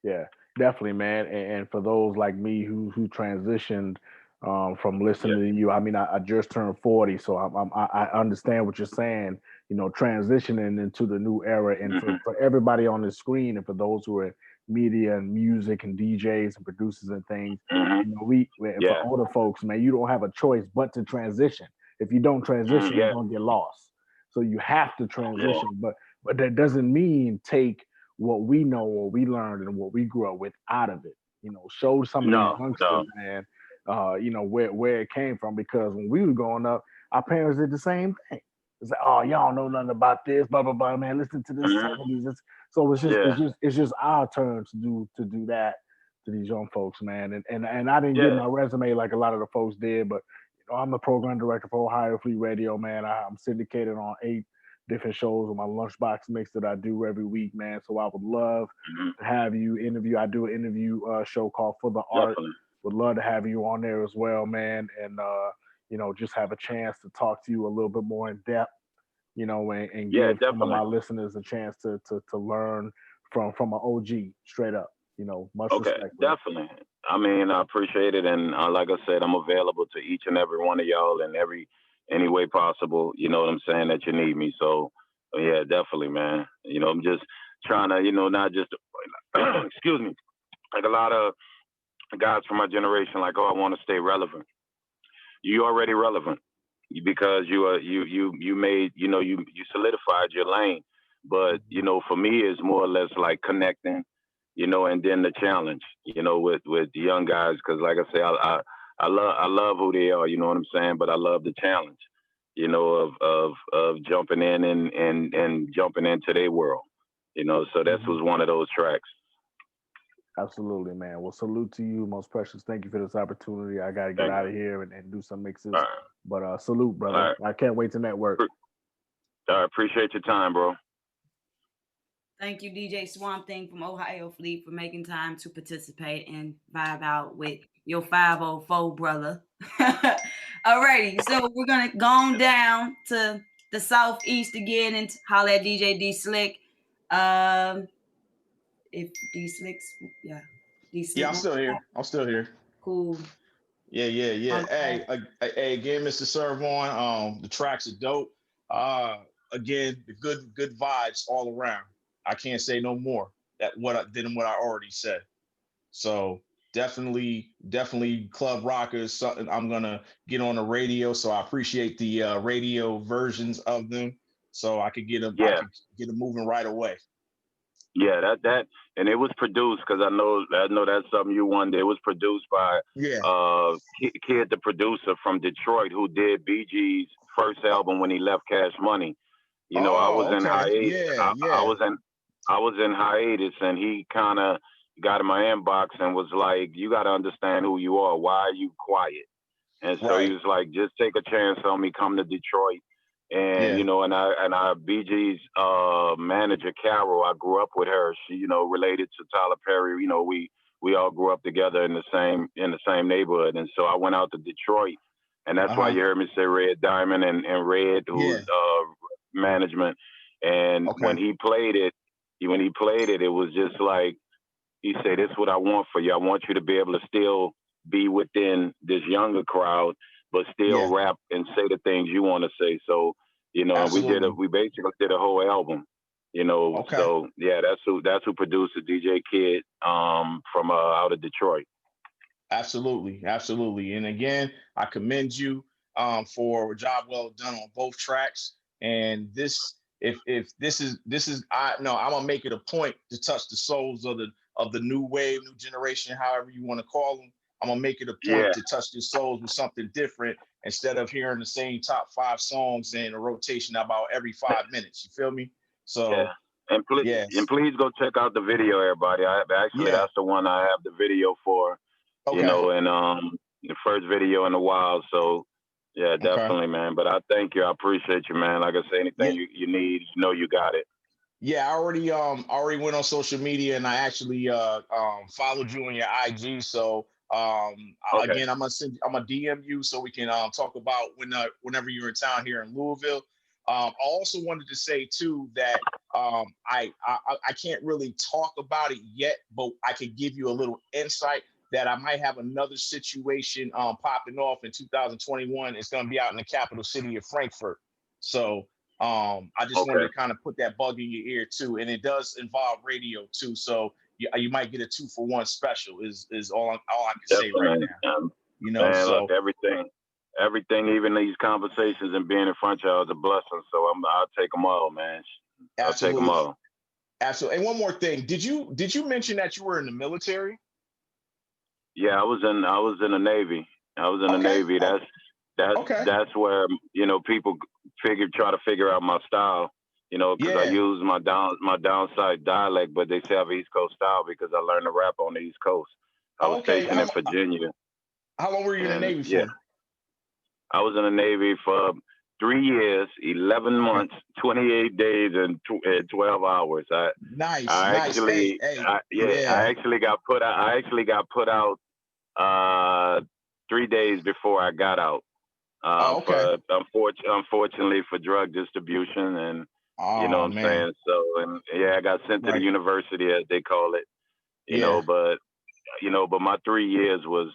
Yeah, definitely, man. And for those like me who transitioned from listening to you, I mean, I just turned 40, so I understand what you're saying. You know, transitioning into the new era, and for everybody on the screen, and for those who are media and music and DJs and producers and things, you know, for older folks, man, you don't have a choice but to transition. If you don't transition, you're gonna get lost. So you have to transition, but that doesn't mean take what we know, what we learned, and what we grew up with out of it. You know, show some of these youngsters, man, you know, where it came from. Because when we were growing up, our parents did the same thing. It's like, oh, y'all know nothing about this, blah blah blah, man. Listen to this 70s. So it's just our turn to do that to these young folks, man. And I didn't get my resume like a lot of the folks did, but you know, I'm the program director for Ohio Fleet Radio, man. I'm syndicated on 8 different shows with my lunchbox mix that I do every week, man. So I would love to have you interview. I do an interview show called For the Art. Would love to have you on there as well, man. And you know, just have a chance to talk to you a little bit more in depth, you know, and give some of my listeners a chance to learn from an OG straight up. You know, much respect. Definitely. I mean, I appreciate it, and like I said, I'm available to each and every one of y'all in any way possible. You know what I'm saying, that you need me. So yeah, definitely, man. You know, I'm just trying to, you know, not just excuse me, like a lot of guys from my generation, like, oh, I want to stay relevant. You already relevant. because you made, you solidified your lane. But, for me, it's more or less like connecting, and then the challenge, with the young guys. Cause like I say, I love who they are, you know what I'm saying? But I love the challenge, of jumping in and jumping into their world, so that was one of those tracks. Absolutely, man. Well, salute to you, most precious. Thank you for this opportunity. I got to get out of here and do some mixes. Right. But salute, brother. Right. I can't wait to network. I appreciate your time, bro. Thank you, DJ Swamp Thing from Ohio Fleet, for making time to participate and vibe out with your 504 brother. Alrighty, so we're gonna go on down to the southeast again and holler at DJ D Slick. If D Slick's, D Slick. Yeah, I'm still here. Cool. Yeah. Okay. Hey, again, Mr. Serv On. The tracks are dope. Again, the good vibes all around. I can't say no more than what I already said. So definitely club rockers. Something I'm gonna get on the radio. So I appreciate the radio versions of them, so I could get them. I could get them moving right away. Yeah, that and it was produced, because I know that's something you wanted. It was produced by Kid the producer from Detroit, who did BG's first album when he left Cash Money. I was in hiatus. I was in hiatus, and he kind of got in my inbox and was like, "You got to understand who you are. Why are you quiet?" And so he was like, "Just take a chance on me. Come to Detroit." And and I BG's manager Carol, I grew up with her. She related to Tyler Perry. We all grew up together in the same neighborhood. And so I went out to Detroit, and that's why you heard me say Red Diamond and Red, who's management. And when he played it, it was just like, he said, "This is what I want for you. I want you to be able to still be within this younger crowd, but still rap and say the things you want to say." So, we basically did a whole album, So yeah, that's who produced the DJ Kid from out of Detroit. Absolutely. And again, I commend you for a job well done on both tracks. And if this is I'm gonna make it a point to touch the souls of the new wave, new generation, however you want to call them. I'm gonna make it a point to touch their souls with something different, instead of hearing the same top 5 songs in a rotation about every 5 minutes. You feel me? So and please go check out the video, everybody. That's the one I have the video for. And the first video in a while. So yeah, definitely, man. But I thank you. I appreciate you, man. Like I say, anything you need, you got it. Yeah, I already went on social media, and I actually followed you on your IG. So again, I'm gonna DM you so we can talk about whenever you're in town here in Louisville. I also wanted to say too that I can't really talk about it yet, but I can give you a little insight that I might have another situation popping off in 2021. It's going to be out in the capital city of Frankfurt. So I just wanted to kind of put that bug in your ear too, and it does involve radio too. So you might get a 2-for-1 special. Is all I can say right now. Man, so look, everything, even these conversations and being in front of y'all is a blessing. So I'll take them all, man. I'll take them all. Absolutely. And one more thing, did you mention that you were in the military? Yeah, I was in the Navy. I was in the Navy. That's where people try to figure out my style. Because I use my downside dialect, but they say I have East Coast style because I learned to rap on the East Coast. I was stationed in Virginia. How long were you in the Navy for? I was in the Navy for 3 years, 11 months, 28 days, and 12 hours. I actually got put out. I actually got put out 3 days before I got out. Unfortunately for drug distribution, and you know what I'm saying. So I got sent to the university, as they call it. But my 3 years was.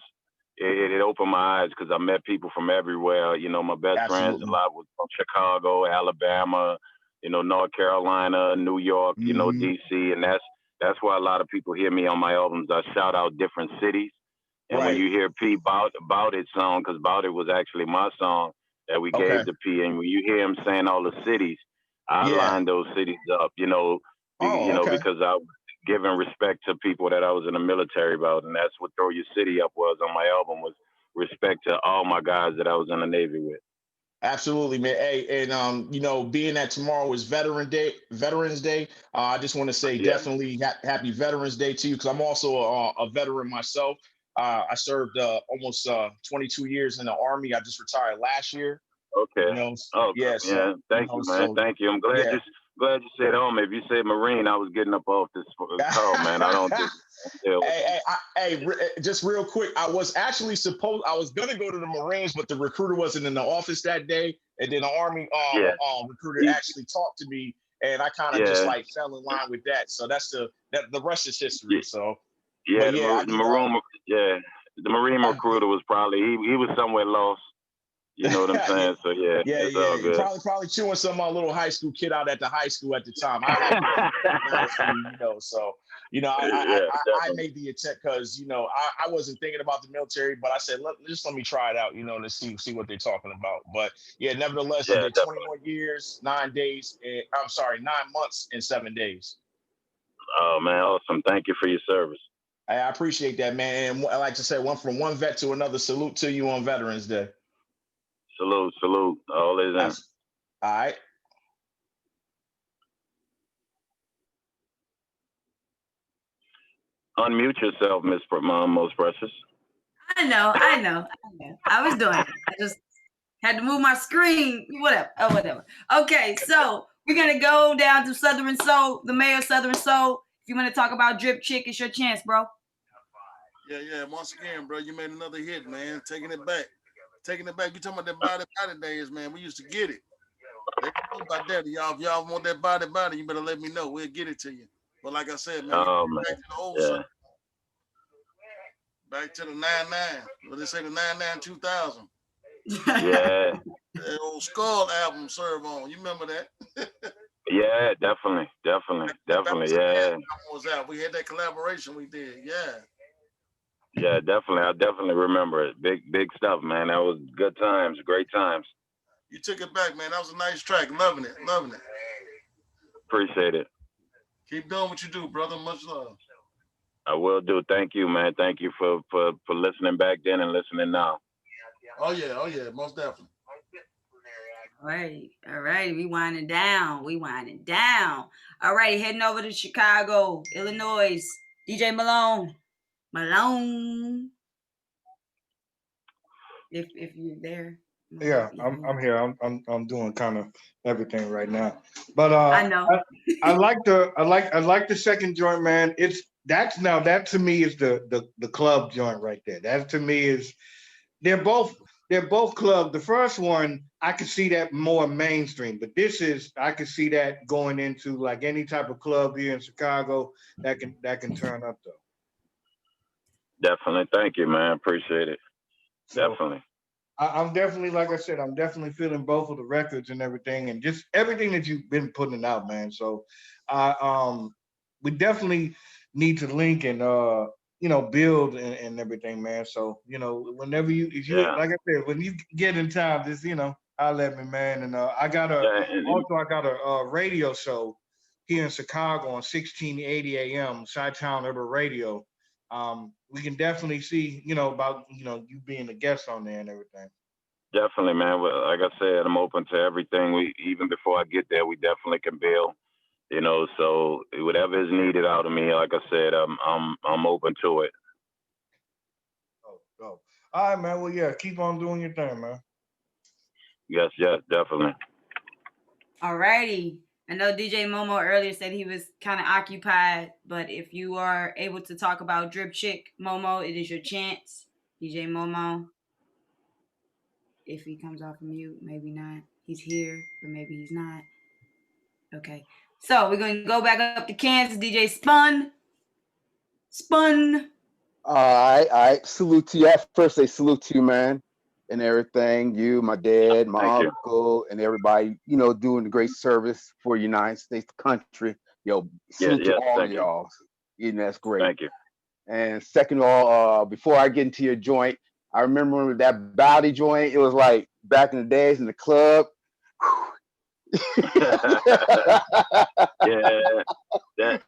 It opened my eyes because I met people from everywhere. My best friends a lot was from Chicago, Alabama, North Carolina, New York, DC, and that's why a lot of people hear me on my albums. I shout out different cities, and when you hear P Bout It song, because Bout It was actually my song, that we gave to P. And when you hear him saying all the cities, I lined those cities up, because I was giving respect to people that I was in the military about, and that's what Throw Your City Up was on my album, was respect to all my guys that I was in the Navy with. Absolutely, man. Hey, and being that tomorrow is Veterans Day, I just want to say definitely happy Veterans Day to you, because I'm also a veteran myself. I served almost 22 years in the Army. I just retired last year. Okay. Thank you, man. Thank you. I'm glad you said home. If you said Marine, I was getting up off this call, man. I don't think. Just real quick, I was gonna go to the Marines, but the recruiter wasn't in the office that day, and then the Army recruiter actually talked to me, and I kind of just like fell in line with that. So the rest is history. So the Marine recruiter was probably he was somewhere lost. You know what I'm saying? So it's all good. Probably chewing some little high school kid out at the high school at the time. I made the attempt because I wasn't thinking about the military, but I said let me try it out, to see what they're talking about. But nevertheless, I did 21 years, 9 days. 9 months and 7 days. Oh man, awesome! Thank you for your service. I appreciate that, man. And I like to say, from one vet to another, salute to you on Veterans Day. Salute. All is in. All right. Unmute yourself, Miss Most Precious. I know. I was doing it. I just had to move my screen. Whatever. Okay, so we're gonna go down to Southern Soul, the mayor of Southern Soul. If you want to talk about Drip Chick, it's your chance, bro. Yeah. Once again, bro, you made another hit, man. Taking it back. You talking about that body days, man. We used to get it. They know about that. Y'all, if y'all want that body, you better let me know. We'll get it to you. But like I said, man, back to the old stuff. Back to the 99. What they say, the 99 2000. Yeah. That old Skull album, Serv On. You remember that? Yeah, definitely. Yeah. Was out. We had that collaboration we did. Yeah. Yeah, definitely. I definitely remember it. Big stuff, man. That was good times, great times. You took it back, man. That was a nice track. Loving it. Appreciate it. Keep doing what you do, brother. Much love. I will do. Thank you, man. Thank you for listening back then and listening now. Oh yeah, most definitely. All right. We winding down. All right, heading over to Chicago, Illinois. DJ Malone. If you're there. Yeah, I'm here. I'm doing kind of everything right now. But I know. I like the second joint, man. That to me is the club joint right there. That to me is they're both club. The first one, I could see that more mainstream, but I could see that going into like any type of club here in Chicago that can turn up though. Definitely. Thank you, man. Appreciate it. Definitely. I'm definitely, like I said, I'm definitely feeling both of the records and everything, and just everything that you've been putting out, man. So, we definitely need to link and build and everything, man. So, whenever like I said, when you get in time, just I'll let me, man. And I got a radio show here in Chicago on 1680 AM, Chi-Town Urban Radio. We can definitely see, about you being a guest on there and everything. Definitely, man. Well, like I said, I'm open to everything. Even before I get there, we definitely can build. So whatever is needed out of me, like I said, I'm open to it. Oh. All right, man. Well, yeah, keep on doing your thing, man. Yes, definitely. All righty. I know DJ Momo earlier said he was kind of occupied, but if you are able to talk about Drip Chick, Momo, it is your chance. DJ Momo. If he comes off mute, maybe not. He's here, but maybe he's not. Okay. So we're going to go back up to Kansas. DJ Spun. All right. Salute to you. First, say salute to you, man, and everything. You, my dad, my uncle, and everybody, doing the great service for the United States, the country. Salute to all of y'all. That's great. Thank you. And second of all, before I get into your joint, I remember that body joint. It was like back in the days in the club. Yeah,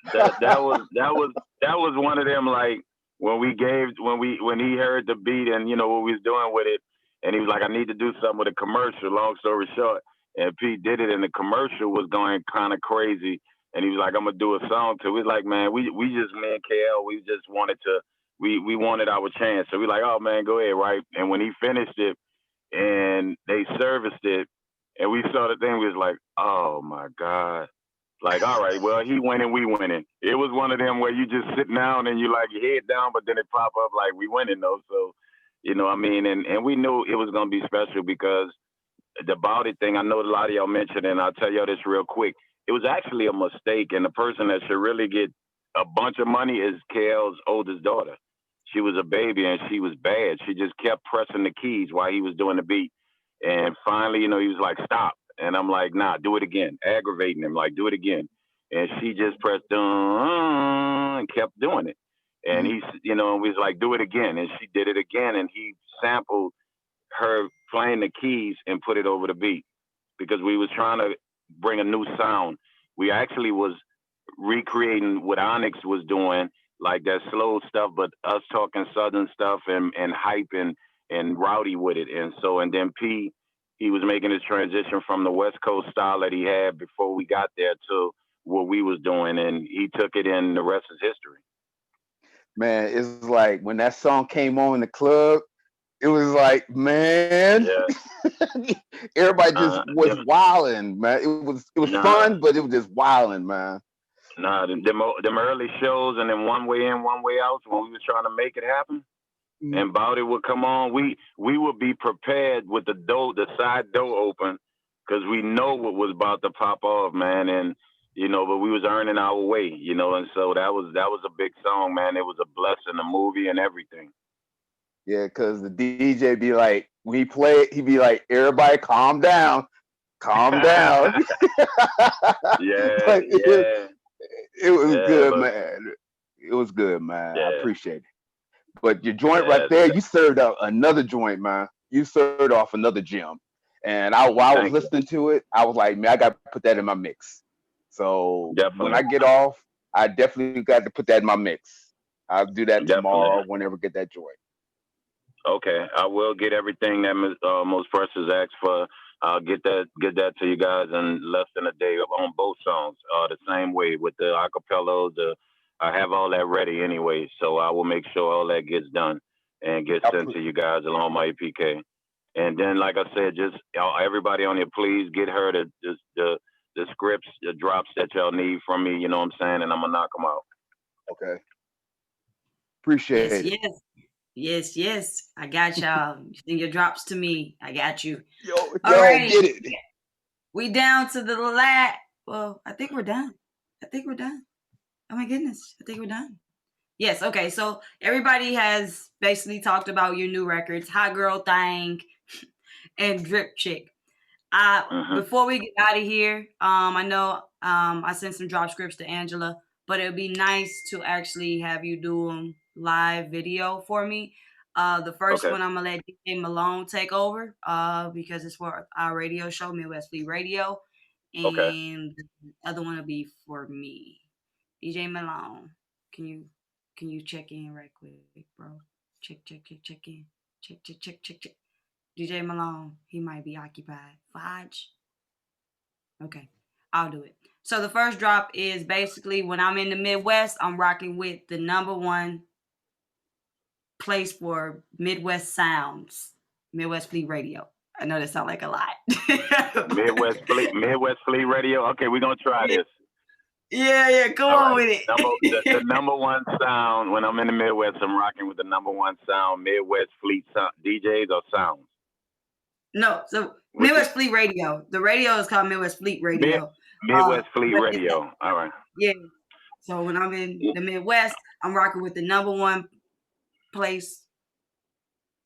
that was one of them, like when he heard the beat and what we was doing with it, and he was like, I need to do something with a commercial. Long story short, and Pete did it, and the commercial was going kind of crazy, and he was like, I'm gonna do a song too. We was like, man, we just, me and KL, we just wanted to, we wanted our chance, so we like, oh man, go ahead, right? And when he finished it and they serviced it, and we saw the thing, we was like, oh my God. Like, all right, well, he winning, we winning. It was one of them where you just sit down and you like your head down, but then it pop up like we winning though. So, I mean, and we knew it was gonna be special because the About It thing, I know a lot of y'all mentioned, and I'll tell y'all this real quick. It was actually a mistake, and the person that should really get a bunch of money is KL's oldest daughter. She was a baby and she was bad. She just kept pressing the keys while he was doing the beat. And finally, he was like, stop. And I'm like, nah, do it again. Aggravating him, like, do it again. And she just pressed and kept doing it. And he's, we was like, do it again. And she did it again. And he sampled her playing the keys and put it over the beat because we was trying to bring a new sound. We actually was recreating what Onyx was doing, like that slow stuff, but us talking Southern stuff and hype and rowdy with it. And then P, he was making his transition from the West Coast style that he had before we got there to what we was doing, and he took it in. The rest is history. Man, it's like when that song came on in the club, it was like, man, everybody just was wilding, man. It was fun, but it was just wilding, man. Nah, them early shows and then one way in, one way out when we was trying to make it happen. And About It would come on. We would be prepared with the side door open, because we know what was about to pop off, man. And but we was earning our way, and so that was a big song, man. It was a blessing, the movie and everything. Yeah, because the DJ be like, when he play it, he be like, everybody calm down. Calm down. It was good, man. It was good, man. I appreciate it. But your joint right there, you served out another joint, man. You served off another gem. And while I was listening to it, I was like, man, I got to put that in my mix. So when I get off, I definitely got to put that in my mix. I'll do that tomorrow whenever I get that joint. Okay, I will get everything that Most Precious asked for. I'll get that to you guys in less than a day on both songs. The same way with the acapellas. I have all that ready anyway, so I will make sure all that gets done and gets sent to you guys along my APK. And then, like I said, just everybody on here, please get her the scripts, the drops that y'all need from me. You know what I'm saying? And I'm gonna knock them out. Okay. Appreciate it. Yes. I got y'all. Send your drops to me. I got you. Yo, get it. We down to the last. Well, I think we're done. Oh my goodness. I think we're done. Yes. Okay. So everybody has basically talked about your new records, Hot Girl Thing and Drip Chick. Before we get out of here, I know I sent some drop scripts to Angela, but it would be nice to actually have you do them live video for me. The first one I'm gonna let DJ Malone take over because it's for our radio show, Midwest Fleet Radio, and the other one will be for me. DJ Malone, can you check in right quick, bro? Check in. Check. DJ Malone, he might be occupied. Fudge. Okay, I'll do it. So the first drop is basically when I'm in the Midwest, I'm rocking with the #1 place for Midwest sounds, Midwest Fleet Radio. I know that sounds like a lot. Midwest Fleet Radio. Okay, we're gonna try this. Yeah, go on with it. The #1 sound when I'm in the Midwest, I'm rocking with the #1 sound, Midwest Fleet DJs or sounds. No, so Midwest Fleet Radio. The radio is called Midwest Fleet Radio. Midwest Fleet Radio. All right. Yeah. So when I'm in the Midwest, I'm rocking with the #1 place.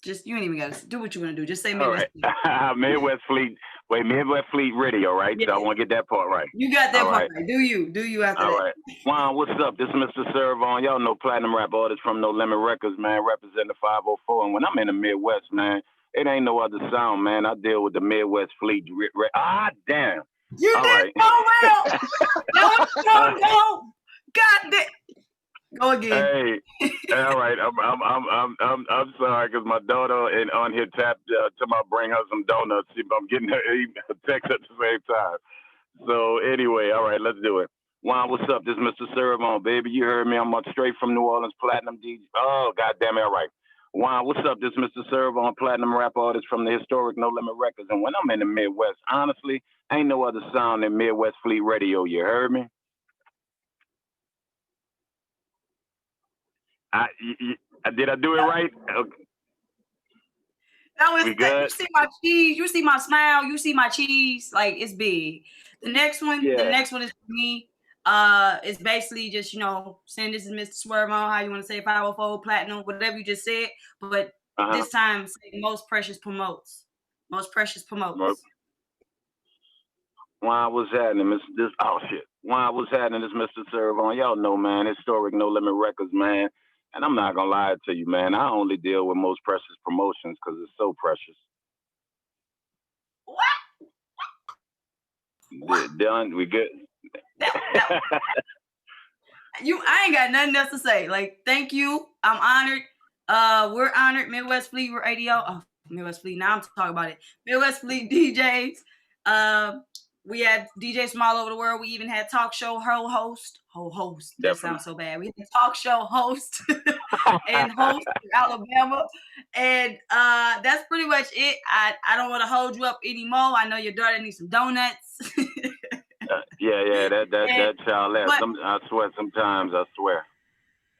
Just you ain't even gotta do what you want to do. Just say Midwest. Right. Midwest Fleet. Wait, Midwest Fleet Radio, right? Yeah. So I want to get that part right. You got that part right. Do you after that? All right. Juan, what's up? This is Mr. Serv On. Y'all know platinum rap artist from No Limit Records, man. Representing the 504. And when I'm in the Midwest, man, It ain't no other sound, man. I deal with the Midwest Fleet. Damn. You All did right. so well. No. God damn. Go again. Hey, all right. I'm sorry because my daughter and on here tapped to my bring her some donuts. I'm getting her a text at the same time. So anyway, all right, let's do it. Juan, what's up? This is Mr. Serv On, baby. You heard me. I'm straight from New Orleans, platinum DJ. Oh, goddamn it. All right. Juan, what's up? This is Mr. Serv On, platinum rap artist from the historic No Limit Records. And when I'm in the Midwest, honestly, ain't no other sound than Midwest Fleet Radio. You heard me? Did I do it right? Okay. That was you see my cheese, you see my smile, you see my cheese, like it's big. The next one is for me. It's basically just, saying this is Mr. Swerve On, how you want to say 504 platinum, whatever you just said. But this time say most precious promotes. Most precious promotes. Why was happening, Mr. Why was happening, this Mr. Serv On? Y'all know, man, historic No Limit Records, man. And I'm not gonna lie to you, man. I only deal with most precious promotions because it's so precious. What? Done. We good. I ain't got nothing else to say. Like, thank you. I'm honored. We're honored. Midwest Fleet Radio. Oh, Midwest Fleet. Now I'm talking about it. Midwest Fleet DJs. We had DJs from all over the world. We even had talk show host. That sounds so bad. We had talk show host and host from Alabama. And that's pretty much it. I don't want to hold you up anymore. I know your daughter needs some donuts. That child left. I swear, sometimes I swear.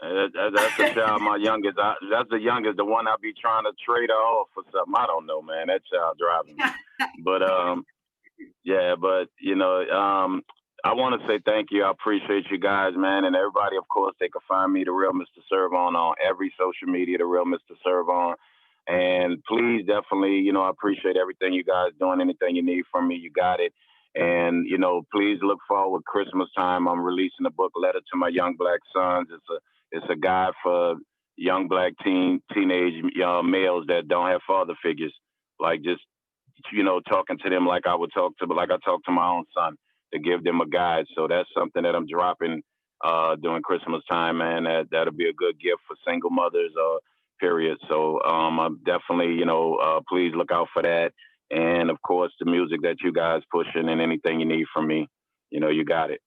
That's the child, my youngest. That's the youngest, the one I be trying to trade her off for something. I don't know, man. That child driving me. But I want to say thank you. I appreciate you guys, man, and everybody. Of course, they can find me, the real Mr. Serv On every social media, the real Mr. Serv On. And please, definitely, I appreciate everything you guys doing. Anything you need from me, you got it. And please look forward Christmas time. I'm releasing a book, Letter to My Young Black Sons. It's a guide for young black teenage males that don't have father figures, like just talking to them like I talk to my own son, to give them a guide. So that's something that I'm dropping during Christmas time, man. That'll be a good gift for single mothers, period. So I'm definitely, please look out for that. And of course, the music that you guys pushing and anything you need from me, you got it.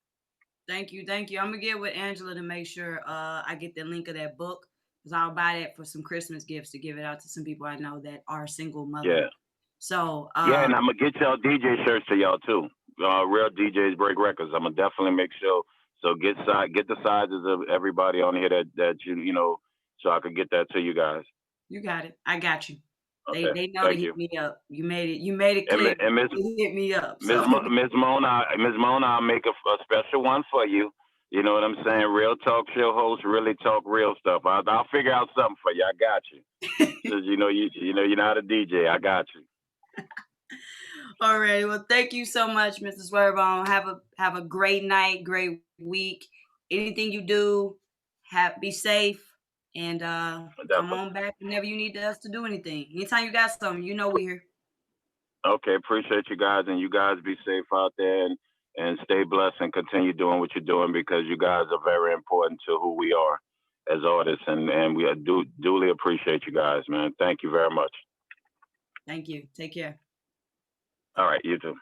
Thank you. I'm gonna get with Angela to make sure I get the link of that book, because I'll buy that for some Christmas gifts to give it out to some people I know that are single mothers. Yeah. So and I'm gonna get y'all DJ shirts to y'all too. Real DJs break records. I'm gonna definitely make sure. So get the sizes of everybody on here that so I could get that to you guys. You got it. I got you. Okay. They know to hit me up. You made it clear. And Miss, hit me up. Miss Mona, I'll make a special one for you. You know what I'm saying? Real talk show host, really talk real stuff. I'll figure out something for you. I got you. Cause you're not a DJ. I got you. All right. Well, thank you so much, Mr. Swerve On. Have a great night, great week. Anything you do, be safe, and come on back whenever you need us to do anything. Anytime you got something, we're here. Okay, appreciate you guys, and you guys be safe out there and stay blessed and continue doing what you're doing, because you guys are very important to who we are as artists, and we duly appreciate you guys, man. Thank you very much. Thank you. Take care. All right, you too.